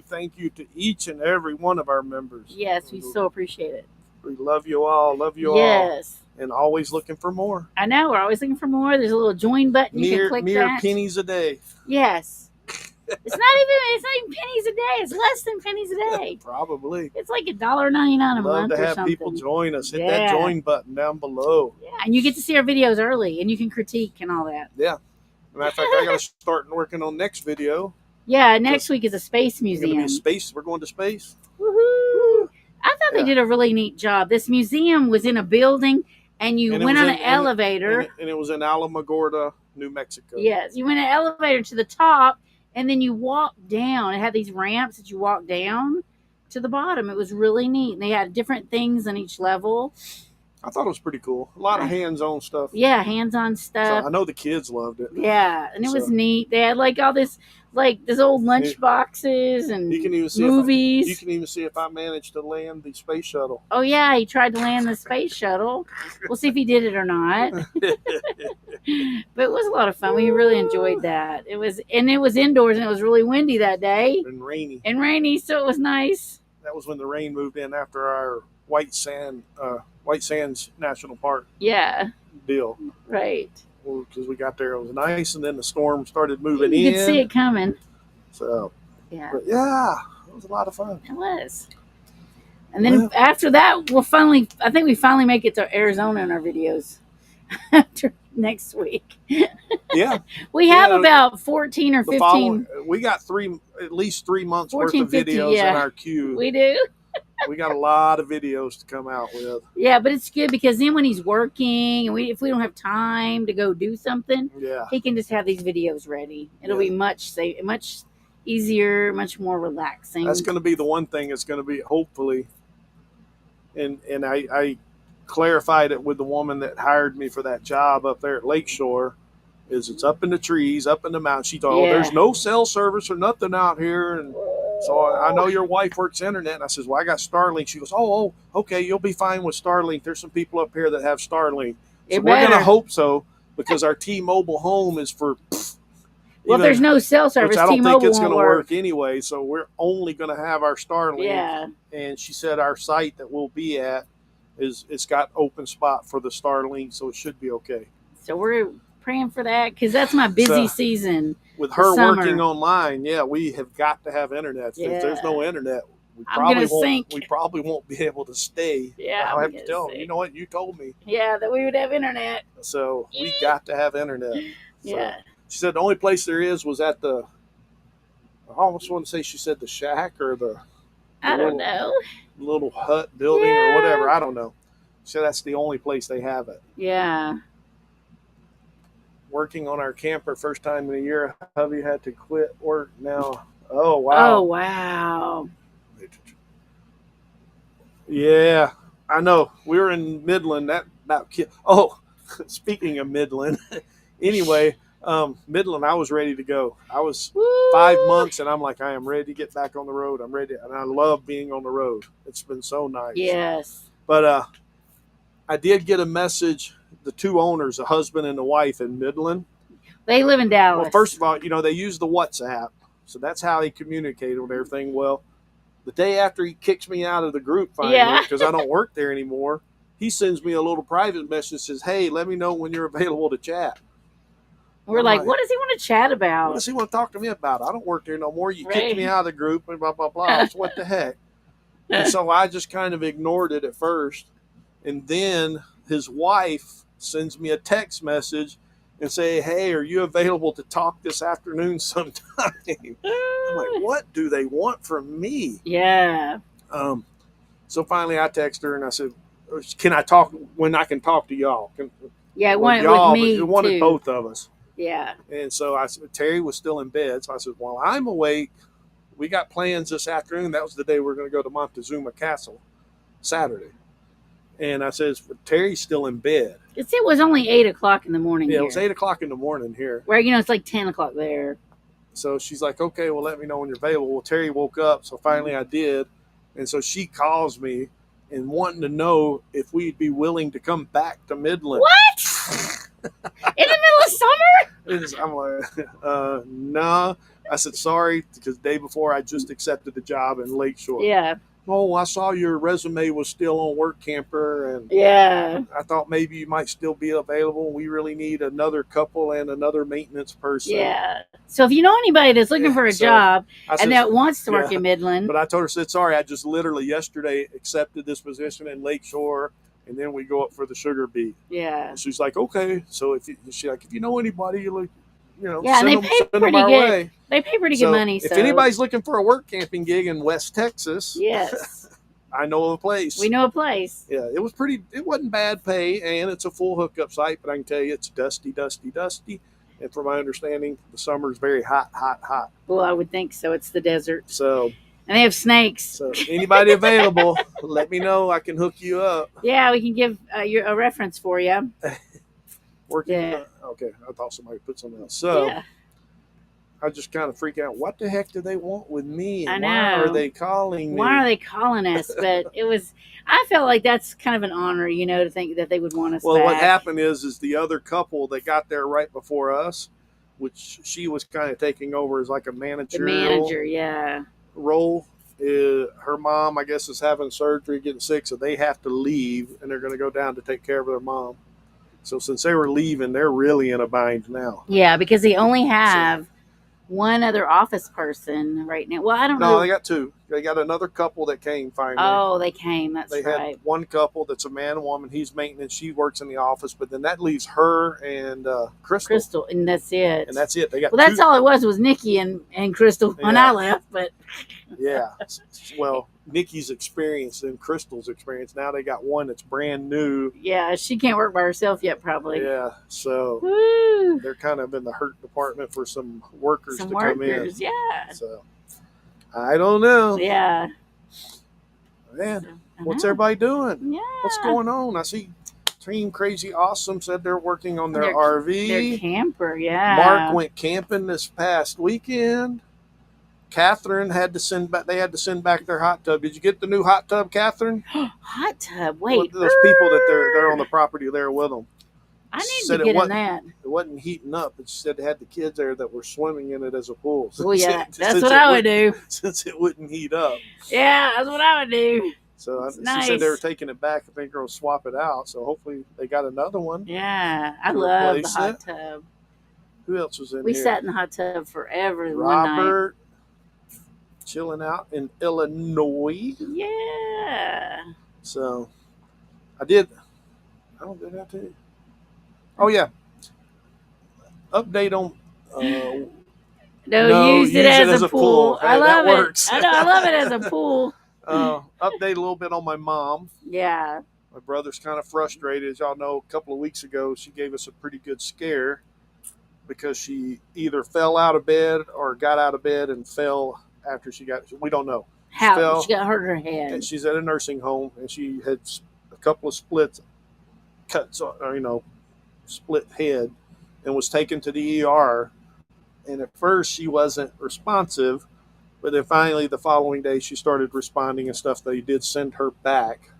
Thank you to each and every one of our members. Yes, we so appreciate it. We love you all. Love you all. Yes. And always looking for more. I know. We're always looking for more. There's a little join button. You can click mere that. pennies a day. Yes. It's not even pennies a day. It's less than pennies a day. Probably. It's like $1.99 a Love month to or have something. people join us. Hit Yeah. that join button down below. Yeah, and you get to see our videos early, and you can critique and all that. Yeah. Matter of fact, I got to start working on next video. Yeah, next week is a space We're museum. going to be space. We're going to space. Woohoo! I thought they did a really neat job. This museum was in a building, and you went on an elevator. And it was in Alamogordo, New Mexico. Yes, you went an elevator to the top, and then you walked down. It had these ramps that you walked down to the bottom. It was really neat. And they had different things on each level. I thought it was pretty cool. A lot of hands-on stuff. Yeah, hands-on stuff. So I know the kids loved it. Yeah, and it was neat. They had like all this, like this old lunch boxes and you can even see movies. You can even see if I managed to land the space shuttle. Oh yeah, he tried to land the space shuttle. We'll see if he did it or not. But it was a lot of fun. We really enjoyed that. It was indoors, and it was really windy that day. And rainy. And rainy, so it was nice. That was when the rain moved in after our White Sands National Park. Yeah. Deal. Right. Because we got there, it was nice, and then the storm started moving in. You could see it coming. So. Yeah. But yeah, it was a lot of fun. It was. And then after that, I think we finally make it to Arizona in our videos after next week. Yeah. We have about 14 or 15. We got at least 3 months 14, worth of videos 50, in our queue. We do. We got a lot of videos to come out with. Yeah, but it's good because then when he's working and if we don't have time to go do something, he can just have these videos ready. It'll be much easier, much more relaxing. That's going to be the one thing that's going to be hopefully. And I clarified it with the woman that hired me for that job up there at Lakeshore. It's up in the trees, up in the mountains. She thought, there's no cell service or nothing out here. And so I know your wife works internet. And I says, well, I got Starlink. She goes, oh, okay, you'll be fine with Starlink. There's some people up here that have Starlink. So we're going to hope so, because our T-Mobile home is for... Well, if there's no cell service, I don't T-Mobile think it's going to work work anyway. So we're only going to have our Starlink. Yeah. And she said our site that we'll be at it's got open spot for the Starlink, so it should be okay. So we're praying for that, because that's my busy season. With her working online, we have got to have internet. Yeah. If there's no internet, we probably won't be able to stay. Yeah, I'll have to tell them, you know what, you told me. Yeah, that we would have internet. So we got to have internet. Yeah. So she said the only place there was at I almost want to say she said the shack or I don't know. Little hut building or whatever. I don't know. She said that's the only place they have it. Yeah. Working on our camper first time in a year. Hubby had to quit work now. Oh, wow. Oh, wow. Yeah, I know. We were in Midland. Speaking of Midland. Anyway, Midland, I was ready to go. I was 5 months, and I'm like, I am ready to get back on the road. I'm ready, and I love being on the road. It's been so nice. Yes. But I did get a message. The two owners, the husband and the wife in Midland. They live in Dallas. Well, first of all, they use the WhatsApp, so that's how he communicated with everything. Well, the day after he kicks me out of the group finally, because I don't work there anymore, he sends me a little private message, says, hey, let me know when you're available to chat. We're like, what does he want to chat about? What does he want to talk to me about? I don't work there no more. You kicked me out of the group and blah, blah, blah. So what the heck? And so I just kind of ignored it at first. And then his wife sends me a text message and say, hey, are you available to talk this afternoon sometime? I'm like, what do they want from me? Yeah. So finally I text her and I said, can I talk when I can talk to y'all? It wanted with me it wanted both of us. Yeah. And so I said, Terry was still in bed. So I said, well, I'm awake. We got plans this afternoon. That was the day we were going to go to Montezuma Castle, Saturday. And I said, Terry's still in bed. It was only 8 o'clock in the morning. Yeah, here. It was 8 o'clock in the morning here. Where, it's like 10 o'clock there. So she's like, okay, well, let me know when you're available. Well, Terry woke up. So finally I did. And so she calls me and wanting to know if we'd be willing to come back to Midland. What? In the middle of summer? I'm like, nah. I said, sorry, because the day before I just accepted the job in Lakeshore. Yeah. oh, I saw your resume was still on Work Camper, and Yeah. I thought maybe you might still be available. We really need another couple and another maintenance person. Yeah. So if you know anybody that's looking for a So job I said, and that wants to work yeah. in Midland, But I told her, said, sorry, I just literally yesterday accepted this position in Lakeshore, and then we go up for the Sugar Beet. yeah. And she's like, okay. So if you know anybody, you know, Yeah, and they pay send them pretty our good. way. They pay pretty So good money. if So anybody's looking for a work camping gig in West Texas, yes, I know of a place. we know a place. Yeah, it wasn't bad pay, and it's a full hookup site, but I can tell you it's dusty, dusty, dusty. And from my understanding, the summer's very hot, hot, hot. Well, I would think so. It's the desert, So and they have snakes. So anybody available, let me know. I can hook you up. Yeah, we can give a reference for you. Working. Yeah. Okay, I thought somebody put something else. So Yeah, I just kind of freak out. What the heck do they want with me? I And know. why are they calling me? why are they calling us? But it was. I felt like that's kind of an honor, to think that they would want us Well, back. what happened is the other couple that got there right before us, which she was kind of taking over as like a The managerial manager, yeah. role. Her mom, I guess, is having surgery, getting sick, so they have to leave, and they're going to go down to take care of their mom. So since they were leaving, they're really in a bind now. Yeah, because they only have one other office person right now. Well, I don't No, know. they got two. They got another couple that came finally. Oh, they came. That's They right. had one couple that's a man and woman. He's maintenance. She works in the office, but then that leaves her and Crystal. And that's it. And that's it. They got well, that's two. all it was Nikki and Crystal when Yeah. I left. But Yeah. Well, Nikki's experience and Crystal's experience. Now they got one that's brand new. yeah, she can't work by herself yet, probably. Yeah. So Woo! they're kind of in the hurt department for some workers Some to come in. workers, yeah. So I don't know. Yeah. Man, I what's know. everybody doing? Yeah. What's going on? I see Team Crazy Awesome said they're working on their Their RV. camper, yeah. Mark went camping this past weekend. Catherine had to send back. They had to send back their hot tub. Did you get the new hot tub, Catherine? Hot tub. Well, Wait. those people that they're on the property there with them. I need said to it get in wasn't- that. It wasn't heating up. It said they had the kids there that were swimming in it as a pool. Oh, yeah. Since That's it what I would wouldn't- do. Since it wouldn't heat up. Yeah, that's what I would do. So It's she said they nice. were taking it back. I think they're going to swap it out. So hopefully they got another one. Yeah. I To love the replace hot it. tub. Who else was in We here? sat in the hot tub forever one night. Robert, chilling out in Illinois. Yeah. So I did. I don't did that too. Oh yeah. Update on. No, use it as a pool. Hey, I love that it. works. I know. I love it as a pool. Update a little bit on my mom. Yeah. My brother's kind of frustrated. As y'all know, a couple of weeks ago, she gave us a pretty good scare because she either fell out of bed or got out of bed and fell after she got. We don't know. How fell. she got hurt her head. And she's at a nursing home, and she had a couple of cuts, or, split head, and was taken to the ER. And at first, she wasn't responsive, but then finally, the following day, she started responding and stuff. They did send her back,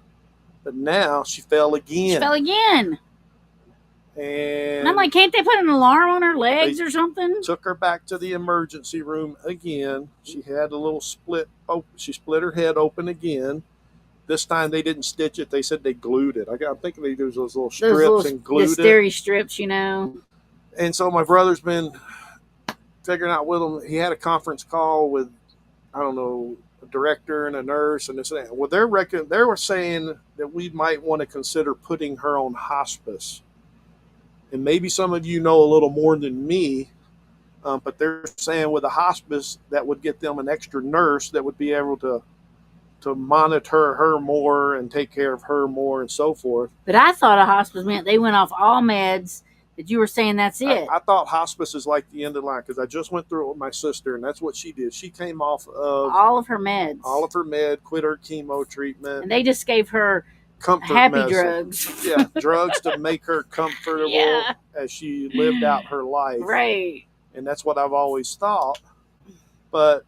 but now she fell again. She fell again. And I'm like, can't they put an alarm on her legs or something? Took her back to the emergency room again. She had a little split. Oh, she split her head open again. This time they didn't stitch it. They said they glued it. I'm thinking they used those little strips and glued it. The steri strips, And so my brother's been figuring out with him. He had a conference call with, I don't know, a director and a nurse and this and that. Well, they were saying that we might want to consider putting her on hospice. And maybe some of you know a little more than me, but they're saying with a hospice that would get them an extra nurse that would be able to monitor her more and take care of her more and so forth. But I thought a hospice meant they went off all meds. That you were saying that's it. I thought hospice is like the end of the line because I just went through it with my sister, and that's what she did. She came off of all of her meds. Quit her chemo treatment. And they just gave her comfort happy medicine. drugs. Yeah, drugs to make her comfortable as she lived out her life. Right. And that's what I've always thought. But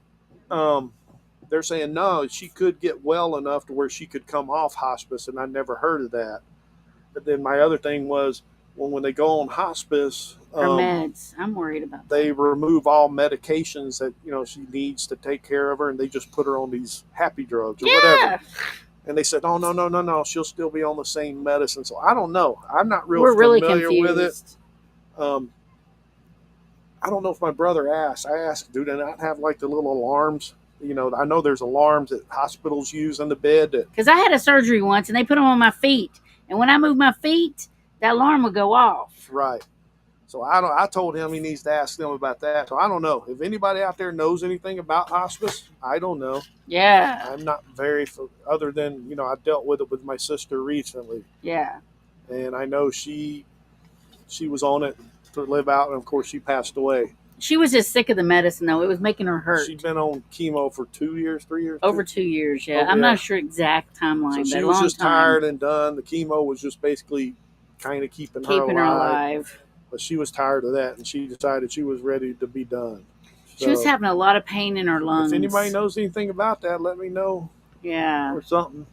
they're saying, no, she could get well enough to where she could come off hospice, and I never heard of that. But then my other thing was, when they go on hospice, Her meds. I'm worried about they that. remove all medications that she needs to take care of her, and they just put her on these happy drugs or whatever. And they said, "Oh no, she'll still be on the same medicine." So I don't know. I'm not real We're really familiar with it. confused. I don't know if my brother asked. I asked, "Do they not have like the little alarms?" I know there's alarms that hospitals use in the bed. Because I had a surgery once, and they put them on my feet, and when I moved my feet, that alarm would go off. Right. So I told him he needs to ask them about that. So I don't know if anybody out there knows anything about hospice. I don't know. Yeah. I'm not very other than I dealt with it with my sister recently. Yeah. And I know she was on it to live out, and of course she passed away. She was just sick of the medicine, though. It was making her hurt. She'd been on chemo for 2 years, 3 years. Over 2 years, yeah. Oh, I'm yeah. not sure exact timeline, So but she a was long just time. tired and done. The chemo was just basically kind of keeping her alive. But she was tired of that, and she decided she was ready to be done. She was having a lot of pain in her lungs. If anybody knows anything about that, let me know. Yeah. Or something.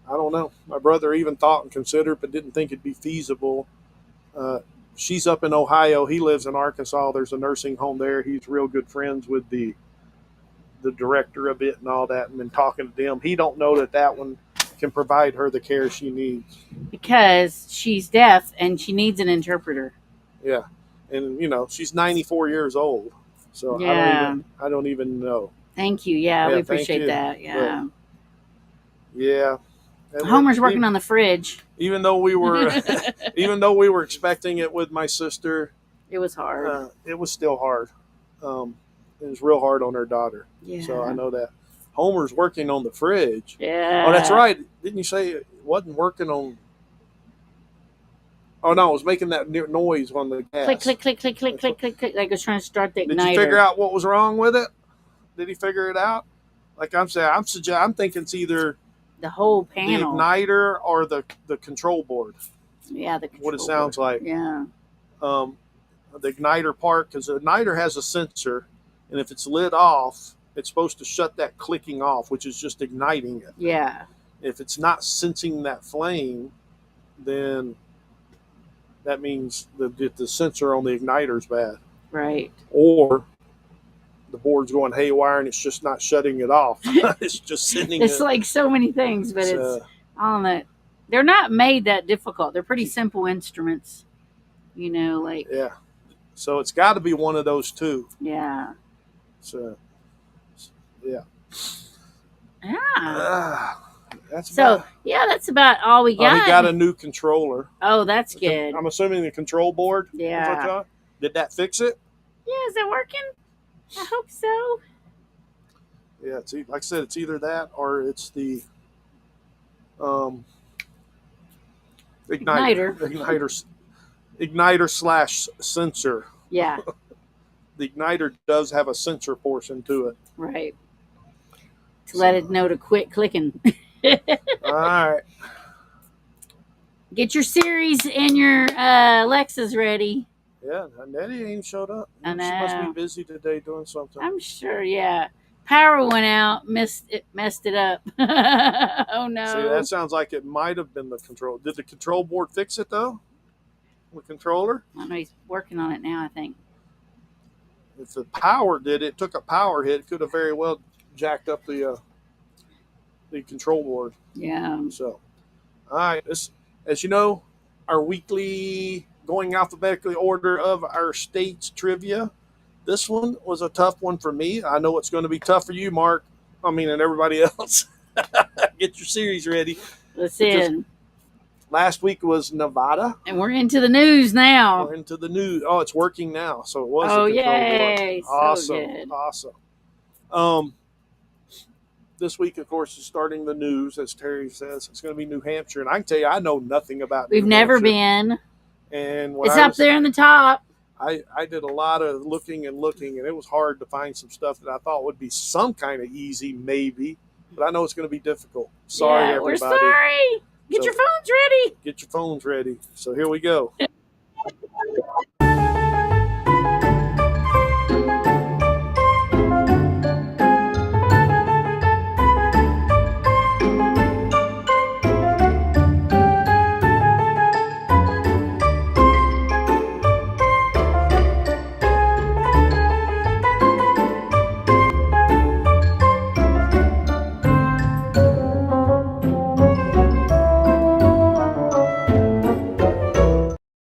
I don't know. My brother even thought and considered, but didn't think it'd be feasible. She's up in Ohio. He lives in Arkansas. There's a nursing home there. He's real good friends with the director of it and all that, and been talking to them. He don't know that one can provide her the care she needs. Because she's deaf and she needs an interpreter. Yeah. And, she's 94 years old. So yeah. I don't even know. Thank you. Yeah, we appreciate that. Yeah. But, yeah. And Homer's working on the fridge. Even though we were expecting it with my sister, it was hard. It was still hard. It was real hard on her daughter. Yeah. So I know that. Homer's working on the fridge. Yeah. Oh, that's right. Didn't you say it wasn't working on? Oh no, it was making that noise on the gas. Click, click, click, click, click, click, click, click. Like it was trying to start the igniter. Did you figure out what was wrong with it? Did he figure it out? Like I'm saying, I'm thinking it's either the whole panel, the igniter, or the control board. Yeah, the control what it sounds board. like. Yeah. The igniter part, because the igniter has a sensor, and if it's lit off, it's supposed to shut that clicking off, which is just igniting it. Yeah. If it's not sensing that flame, then that means the sensor on the igniter is bad. Right. Or the board's going haywire and it's just not shutting it off. It's just sending it's like so many things, but it's on it. They're not made that difficult. They're pretty simple instruments, like. Yeah. So it's got to be one of those two. Yeah. So, yeah. Yeah. That's about all we got. He got a new controller. Oh, that's good. I'm assuming the control board. Yeah. Did that fix it? Yeah, is it working? I hope so. Yeah, it's like I said, it's either that or it's the igniter slash sensor. Yeah. The igniter does have a sensor portion to it. Right. To let it know to quit clicking. All right. Get your Series and your Alexas ready. Yeah, Nettie ain't showed up. I know. She must be busy today doing something. I'm sure, yeah. Power went out, messed it up. Oh no. See, that sounds like it might have been the control. Did the control board fix it though? The controller? I know he's working on it now, I think. If the power took a power hit, it could have very well jacked up the control board. Yeah. So, all right. As you know, our weekly going alphabetically order of our states trivia. This one was a tough one for me. I know it's going to be tough for you, Mark. And everybody else. Get your series ready. Listen. Last week was Nevada. And we're into the news now. We're into the news. Oh, it's working now. So it was. Oh, yay. Awesome. So good. Awesome. This week, of course, is starting the news, as Terry says. It's going to be New Hampshire. And I can tell you, I know nothing about We've never been. And it's up there in the top. I did a lot of looking, and it was hard to find some stuff that I thought would be some kind of easy, maybe. But I know it's going to be difficult. Sorry, everybody. We're sorry. Get your phones ready. Get your phones ready. So here we go.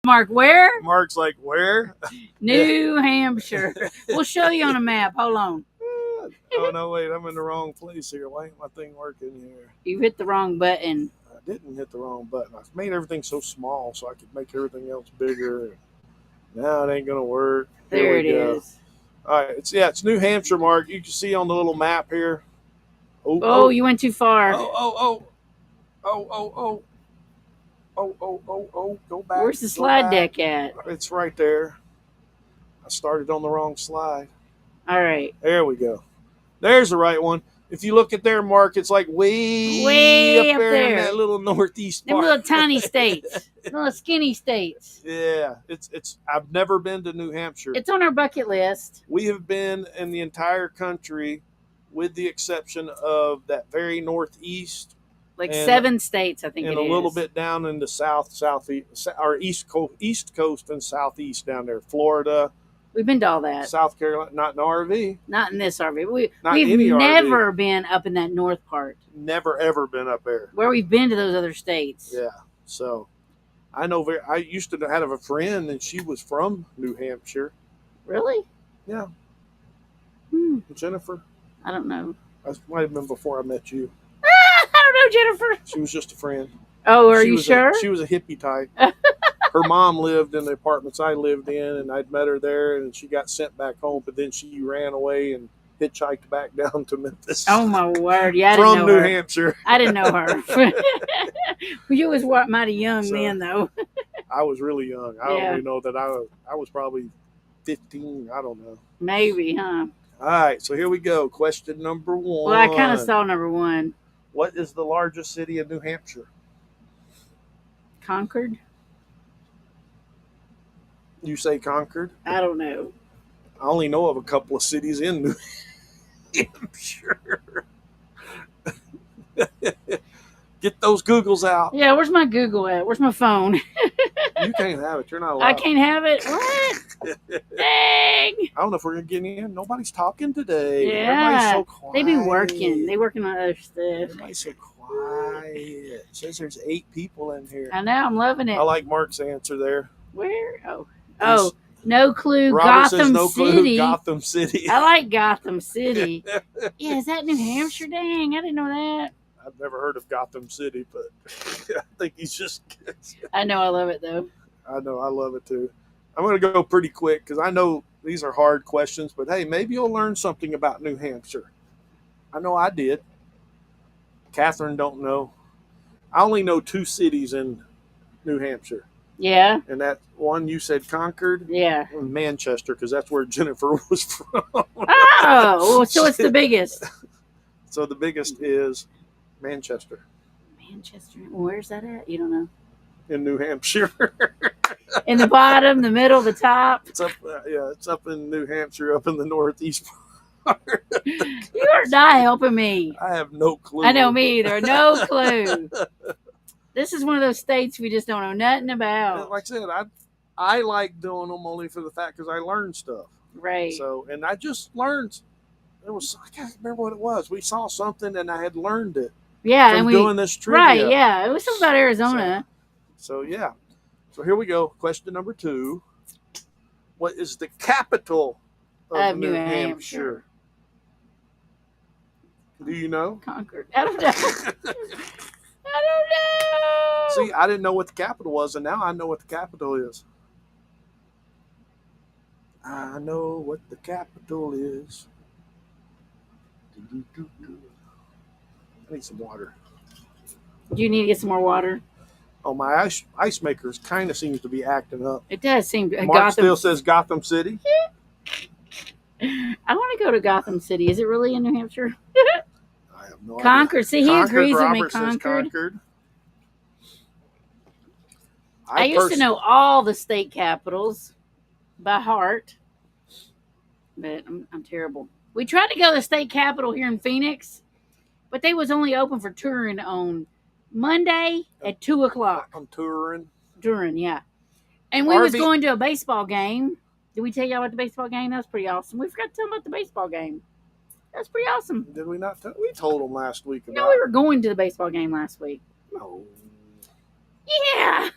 Mark, where? Mark's like, where? New Hampshire. We'll show you on a map. Hold on. Oh, no, wait. I'm in the wrong place here. Why ain't my thing working here? You hit the wrong button. I didn't hit the wrong button. I've made everything so small so I could make everything else bigger. Now it ain't going to work. There it is. All right. It's New Hampshire, Mark. You can see on the little map here. Oh, you went too far. Oh. Go back. Where's the slide deck at? It's right there. I started on the wrong slide. All right. There we go. There's the right one. If you look at there, Mark, it's like way up there in that little northeast part. Them little tiny states. Little skinny states. Yeah. It's I've never been to New Hampshire. It's on our bucket list. We have been in the entire country with the exception of that very northeast. Like 7 states, I think it is. And a little bit down in the southeast, or east coast and southeast down there. Florida. We've been to all that. South Carolina, not in RV. Not in this RV. We've RV. never been up in that north part. Never, ever been up there. Where we've been to those other states. Yeah. So, I know I used to have a friend, and she was from New Hampshire. Really? Yeah. Jennifer? I don't know. That might have been before I met you. I don't know, Jennifer. She was just a friend. Oh, are you sure? She was a hippie type. Her mom lived in the apartments I lived in, and I'd met her there, and she got sent back home, but then she ran away and hitchhiked back down to Memphis. Oh, my word. Yeah, I didn't know From New her. Hampshire. I didn't know her. You was mighty young then, though. I was really young. I don't really know that I was probably 15. I don't know. Maybe, huh? All right, so here we go. Question number 1. Well, I kind of saw number 1. What is the largest city in New Hampshire? Concord? You say Concord? I don't know. I only know of a couple of cities in New Hampshire. Get those Googles out. Yeah, where's my Google at? Where's my phone? You can't have it. You're not allowed. I can't have it? What? Dang. I don't know if we're going to get in. Nobody's talking today. Yeah. Everybody's so quiet. They be working. They working on other stuff. Everybody's so quiet. It says there's 8 people in here. I know. I'm loving it. I like Mark's answer there. Where? Oh, no clue. Robert Gotham says no City. clue. Gotham City. I like Gotham City. Yeah, is that New Hampshire? Dang, I didn't know that. I've never heard of Gotham City, but I think he's just. I know. I love it though. I know. I love it too. I'm going to go pretty quick because I know these are hard questions, but hey, maybe you'll learn something about New Hampshire. I know I did. Catherine don't know. I only know 2 cities in New Hampshire. Yeah. And that one you said Concord? Yeah. And Manchester, because that's where Jennifer was from. Oh, so it's the biggest. So the biggest is Manchester. Manchester. Where's that at? You don't know. In New Hampshire. In the bottom, the middle, the top. It's up. It's up in New Hampshire, up in the northeast part. You are not helping me. I have no clue. I know me either. No clue. This is one of those states we just don't know nothing about. Like I said, I like doing them only for the fact because I learned stuff. Right. So, and I just learned. I can't remember what it was. We saw something and I had learned it. Yeah, from and we doing this trivia. Right. Yeah, it was something about Arizona. So yeah. So here we go. Question number 2. What is the capital of New Hampshire? Do you know? Concord. I don't know. I don't know. See, I didn't know what the capital was, and now I know what the capital is. I know what the capital is. I need some water. Do you need to get some more water? Oh, my ice makers kind of seems to be acting up. It does seem to. Mark still says Gotham City. I want to go to Gotham City. Is it really in New Hampshire? I have no Concord. idea. See, he Concord, agrees Robert with me. says Concord. I used to know all the state capitals by heart, but I'm terrible. We tried to go to the state capitol here in Phoenix, but they was only open for touring on Monday at 2:00. I'm touring. Touring, yeah. And we was going to a baseball game. Did we tell y'all about the baseball game? That was pretty awesome. We forgot to tell them about the baseball game. That's pretty awesome. Did we not? We told them last week about. No, we were going to the baseball game last week. No. Yeah.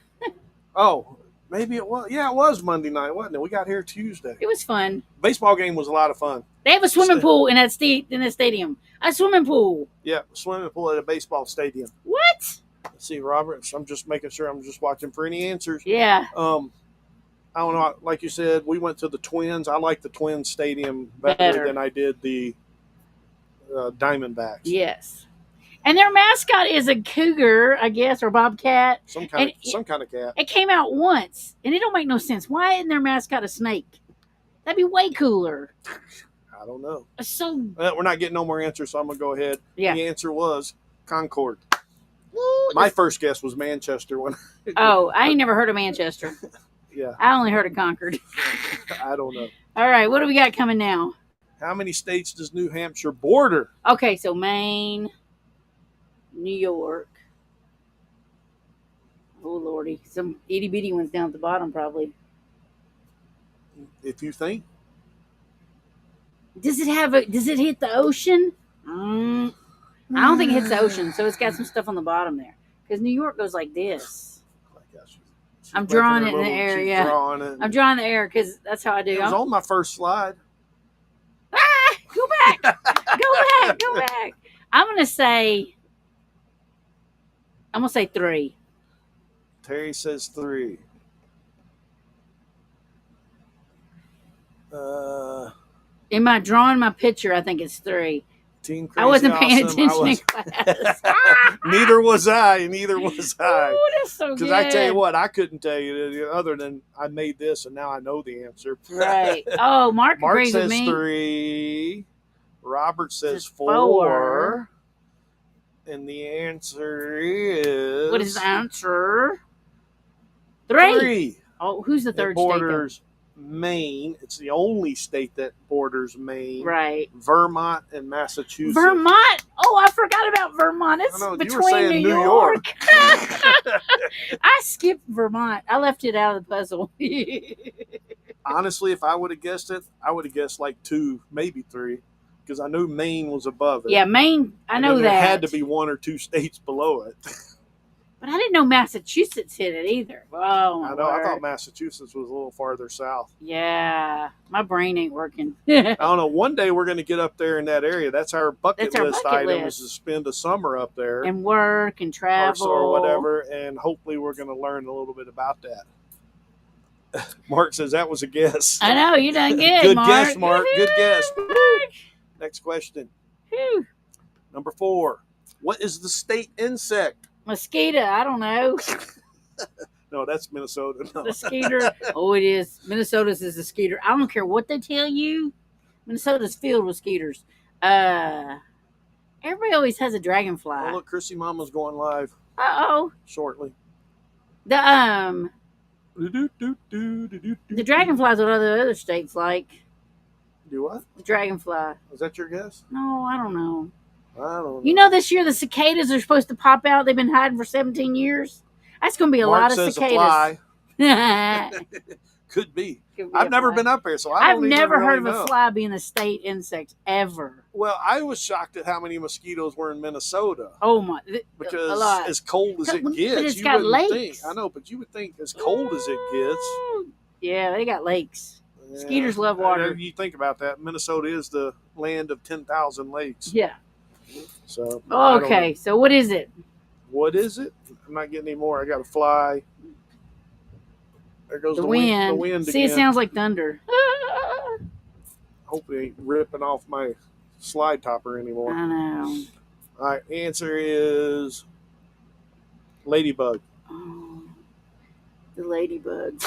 Oh, Maybe it was. Yeah, it was Monday night, wasn't it? We got here Tuesday. It was fun. Baseball game was a lot of fun. They have a swimming pool in that stadium. A swimming pool. Yeah, swimming pool at a baseball stadium. What? Let's see, Robert. I'm just making sure. I'm just watching for any answers. Yeah. I don't know. Like you said, we went to the Twins. I like the Twins stadium better than I did the Diamondbacks. Yes. And their mascot is a cougar, I guess, or bobcat. Some kind of cat. It came out once, and it don't make no sense. Why isn't their mascot a snake? That'd be way cooler. I don't know. So we're not getting no more answers, so I'm gonna go ahead. Yeah. The answer was Concord. Ooh, My first guess was Manchester. Oh, I ain't never heard of Manchester. Yeah. I only heard of Concord. I don't know. All right, what do we got coming now? How many states does New Hampshire border? Okay, so Maine, New York. Oh lordy, some itty bitty ones down at the bottom probably. If you think. Does it hit the ocean? I don't think it hits the ocean, so it's got some stuff on the bottom there. Because New York goes like this. I'm drawing it in the air, yeah. I'm drawing the air because that's how I do. It was on my first slide. Go back. Go back. I'm gonna say 3. Terry says 3. In my drawing my picture, I think it's 3. Team Crazy I wasn't paying Awesome. attention in class. Neither was I. Oh, that's so good. Because I tell you what, I couldn't tell you other than I made this and now I know the answer. Right. Oh, Mark agrees says with me. 3. Robert says 4. 4. And the answer is. What is the answer? 3. 3. Oh, who's the third It borders Maine. It's the only state that borders Maine. state? Right. Vermont and Massachusetts. Vermont. Oh, I forgot about Vermont. It's I know, you were between saying New New York. I skipped Vermont. I left it out of the puzzle. Honestly, if I would have guessed it, I would have guessed like 2, maybe 3, because I knew Maine was above it. Yeah, Maine. I know that. There had to be 1 or 2 states below it. But I didn't know Massachusetts hit it either. Oh, my I know. word. I thought Massachusetts was a little farther south. Yeah, my brain ain't working. I don't know. One day we're going to get up there in that area. That's our bucket list item is to spend a summer up there. And work and travel. Or whatever. And hopefully we're going to learn a little bit about that. Mark says that was a guess. I know. You done good, Good Mark. guess, Mark. Good guess. Next question. Whew. Number 4. What is the state insect? Mosquito. I don't know. No, that's Minnesota. No. The skeeter. Oh, it is. Minnesota's is a skeeter. I don't care what they tell you. Minnesota's filled with skeeters. Everybody always has a dragonfly. Oh, look, Chrissy Mama's going live Uh-oh. shortly. The dragonflies what other states like. Do what? The dragonfly. Is that your guess? No, I don't know. I don't know. You know, this year the cicadas are supposed to pop out. They've been hiding for 17 years. That's going to be a Mark lot of says cicadas. A fly. Could Could be. be I've a never fly. been up there, so I've don't never even heard really of a know. fly being a state insect ever. Well, I was shocked at how many mosquitoes were in Minnesota. Oh my! A Because lot. as cold as it But gets, it's you got wouldn't lakes. think. I know, but you would think as cold as it gets. Yeah, they got lakes. Yeah. Skeeters love water. You think about that. Minnesota is the land of 10,000 lakes. Yeah. So. I don't know. Okay, so what is it? What is it? I'm not getting any more. I got to fly. There goes The wind. The wind See, again. it sounds like thunder. Hopefully, it ain't ripping off my slide topper anymore. I know. All right, answer is ladybug. Oh, the ladybug.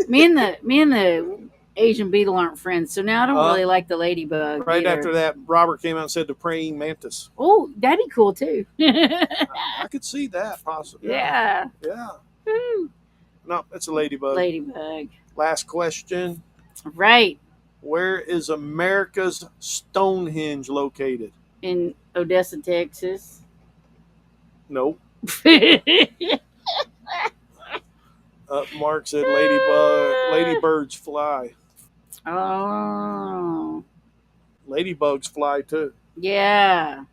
me and the Asian beetle aren't friends, so now I don't really like the ladybug. Right either. after that, Robert came out and said the praying mantis. Oh, that'd be cool too. I could see that possibly. Yeah. Yeah. Woo. No, it's a ladybug. Ladybug. Last question. Right. Where is America's Stonehenge located? In Odessa, Texas. Nope. Mark said ladybug. Ladybirds fly. Oh. Ladybugs fly too. Yeah.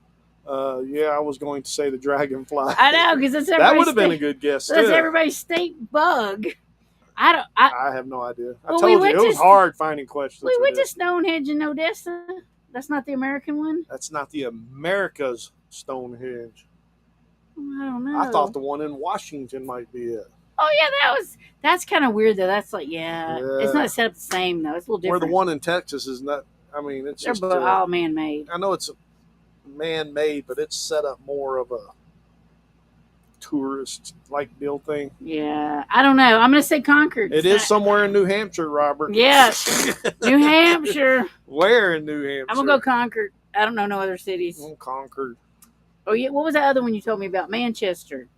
Yeah, I was going to say the dragonfly. I know, because that's that would have been a good guess That's too. everybody's state bug. I have no idea. I Well, told we you went it was to- hard finding questions. we for went to this. Stonehenge in Odessa. That's not the American one. That's not the America's Stonehenge. I don't know. I thought the one in Washington might be it. Oh yeah, that's kind of weird though. That's like it's not set up the same though. It's a little Where different. the one in Texas is not. I mean, it's They're just. all man made. I know it's man-made, but it's set up more of a tourist-like deal thing. Yeah, I don't know. I'm gonna say Concord. It is somewhere in New Hampshire, Robert. Yes, New Hampshire. Where in New Hampshire? I'm gonna go Concord. I don't know no other cities. Concord. Oh yeah, what was that other one you told me about? Manchester.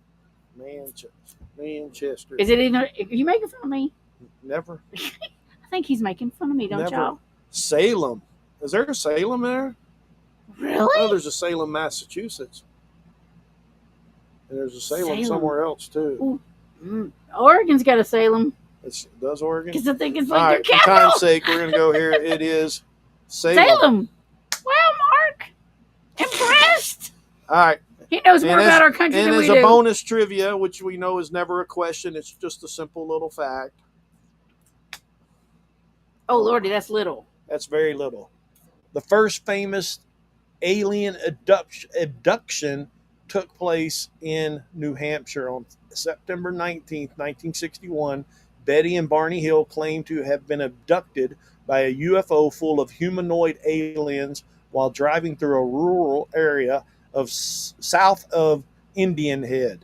Manchester. Is it either? Are you making fun of me? Never. I think he's making fun of me, don't Never. y'all? Salem. Is there a Salem there? Really? Oh, there's a Salem, Massachusetts. And there's a Salem somewhere else, too. Oregon's got a Salem. Does Oregon? Because I think it's All like right, their for capital. time's sake, we're going to go here. It is Salem. Salem. Wow, Mark. Impressed. All right. He knows more about our country And than we as a do. bonus trivia, which we know is never a question, it's just a simple little fact. Oh, Lordy, that's little. That's very little. The first famous alien abduction took place in New Hampshire on September 19th, 1961. Betty and Barney Hill claimed to have been abducted by a UFO full of humanoid aliens while driving through a rural area of south of Indian Head.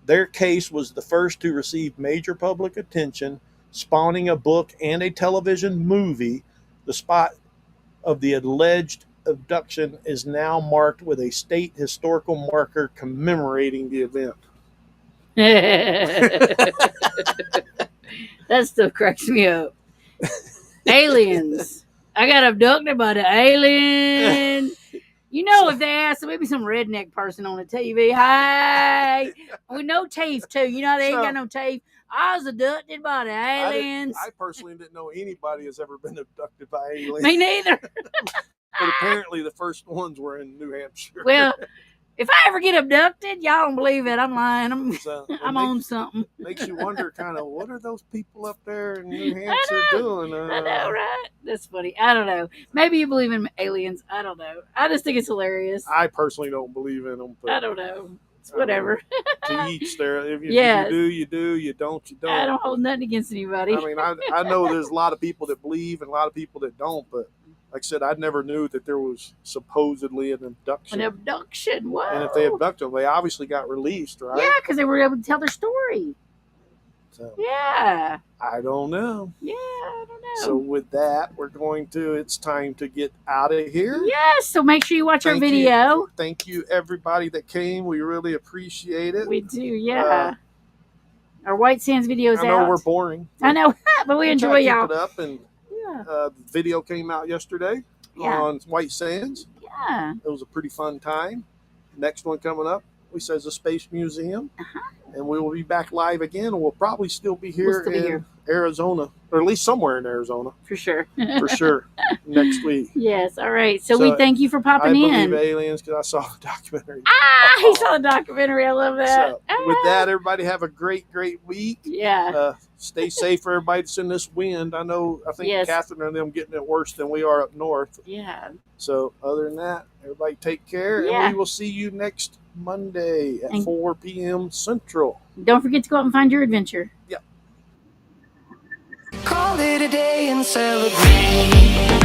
Their case was the first to receive major public attention, spawning a book and a television movie. The spot of the alleged abduction is now marked with a state historical marker commemorating the event. That stuff cracks me up. Aliens. I got abducted by the alien. You know, if they ask maybe some redneck person on the TV, hey, with no teeth too. You know they ain't got no teeth. I was abducted by the aliens. I personally didn't know anybody has ever been abducted by aliens. Me neither. But apparently the first ones were in New Hampshire. Well, if I ever get abducted, y'all don't believe it. I'm lying. I'm on something. Makes you wonder, kind of, what are those people up there in New Hampshire doing? I know, right? That's funny. I don't know. Maybe you believe in aliens. I don't know. I just think it's hilarious. I personally don't believe in them. But I don't know. It's whatever. To each their. If you, Yes. if you do, you do. You don't, you don't. I don't hold nothing against anybody. I mean, I know there's a lot of people that believe and a lot of people that don't, but like I said, I never knew that there was supposedly an abduction. An abduction. Whoa. And if they abducted them, they obviously got released, right? Yeah, because they were able to tell their story. So, Yeah. I don't know. Yeah, I don't know. So with that, it's time to get out of here. Yes, so make sure you watch our Thank you. video. Thank you, everybody that came. We really appreciate it. We do, yeah. Our White Sands video's I know out. we're boring. I know, but we We'll enjoy try to y'all. keep it up, and Yeah. the video came out yesterday Yeah. on White Sands. Yeah. It was a pretty fun time. Next one coming up, we says the Space Museum, and we will be back live again. And we'll probably still be here still be in here. Arizona, or at least somewhere in Arizona For sure. for sure next week. Yes, all right. So So, we thank you for I popping believe in. aliens because I saw the documentary. He saw the documentary. I love that. So, with that, everybody have a great week. Yeah. Stay safe for everybody that's in this wind. I think Yes. Catherine and them getting it worse than we are up north. Yeah. So other than that, everybody take care, Yeah. and we will see you next Monday at And- 4 p.m. Central. Don't forget to go out and find your adventure. Yep. Call it a day and celebrate.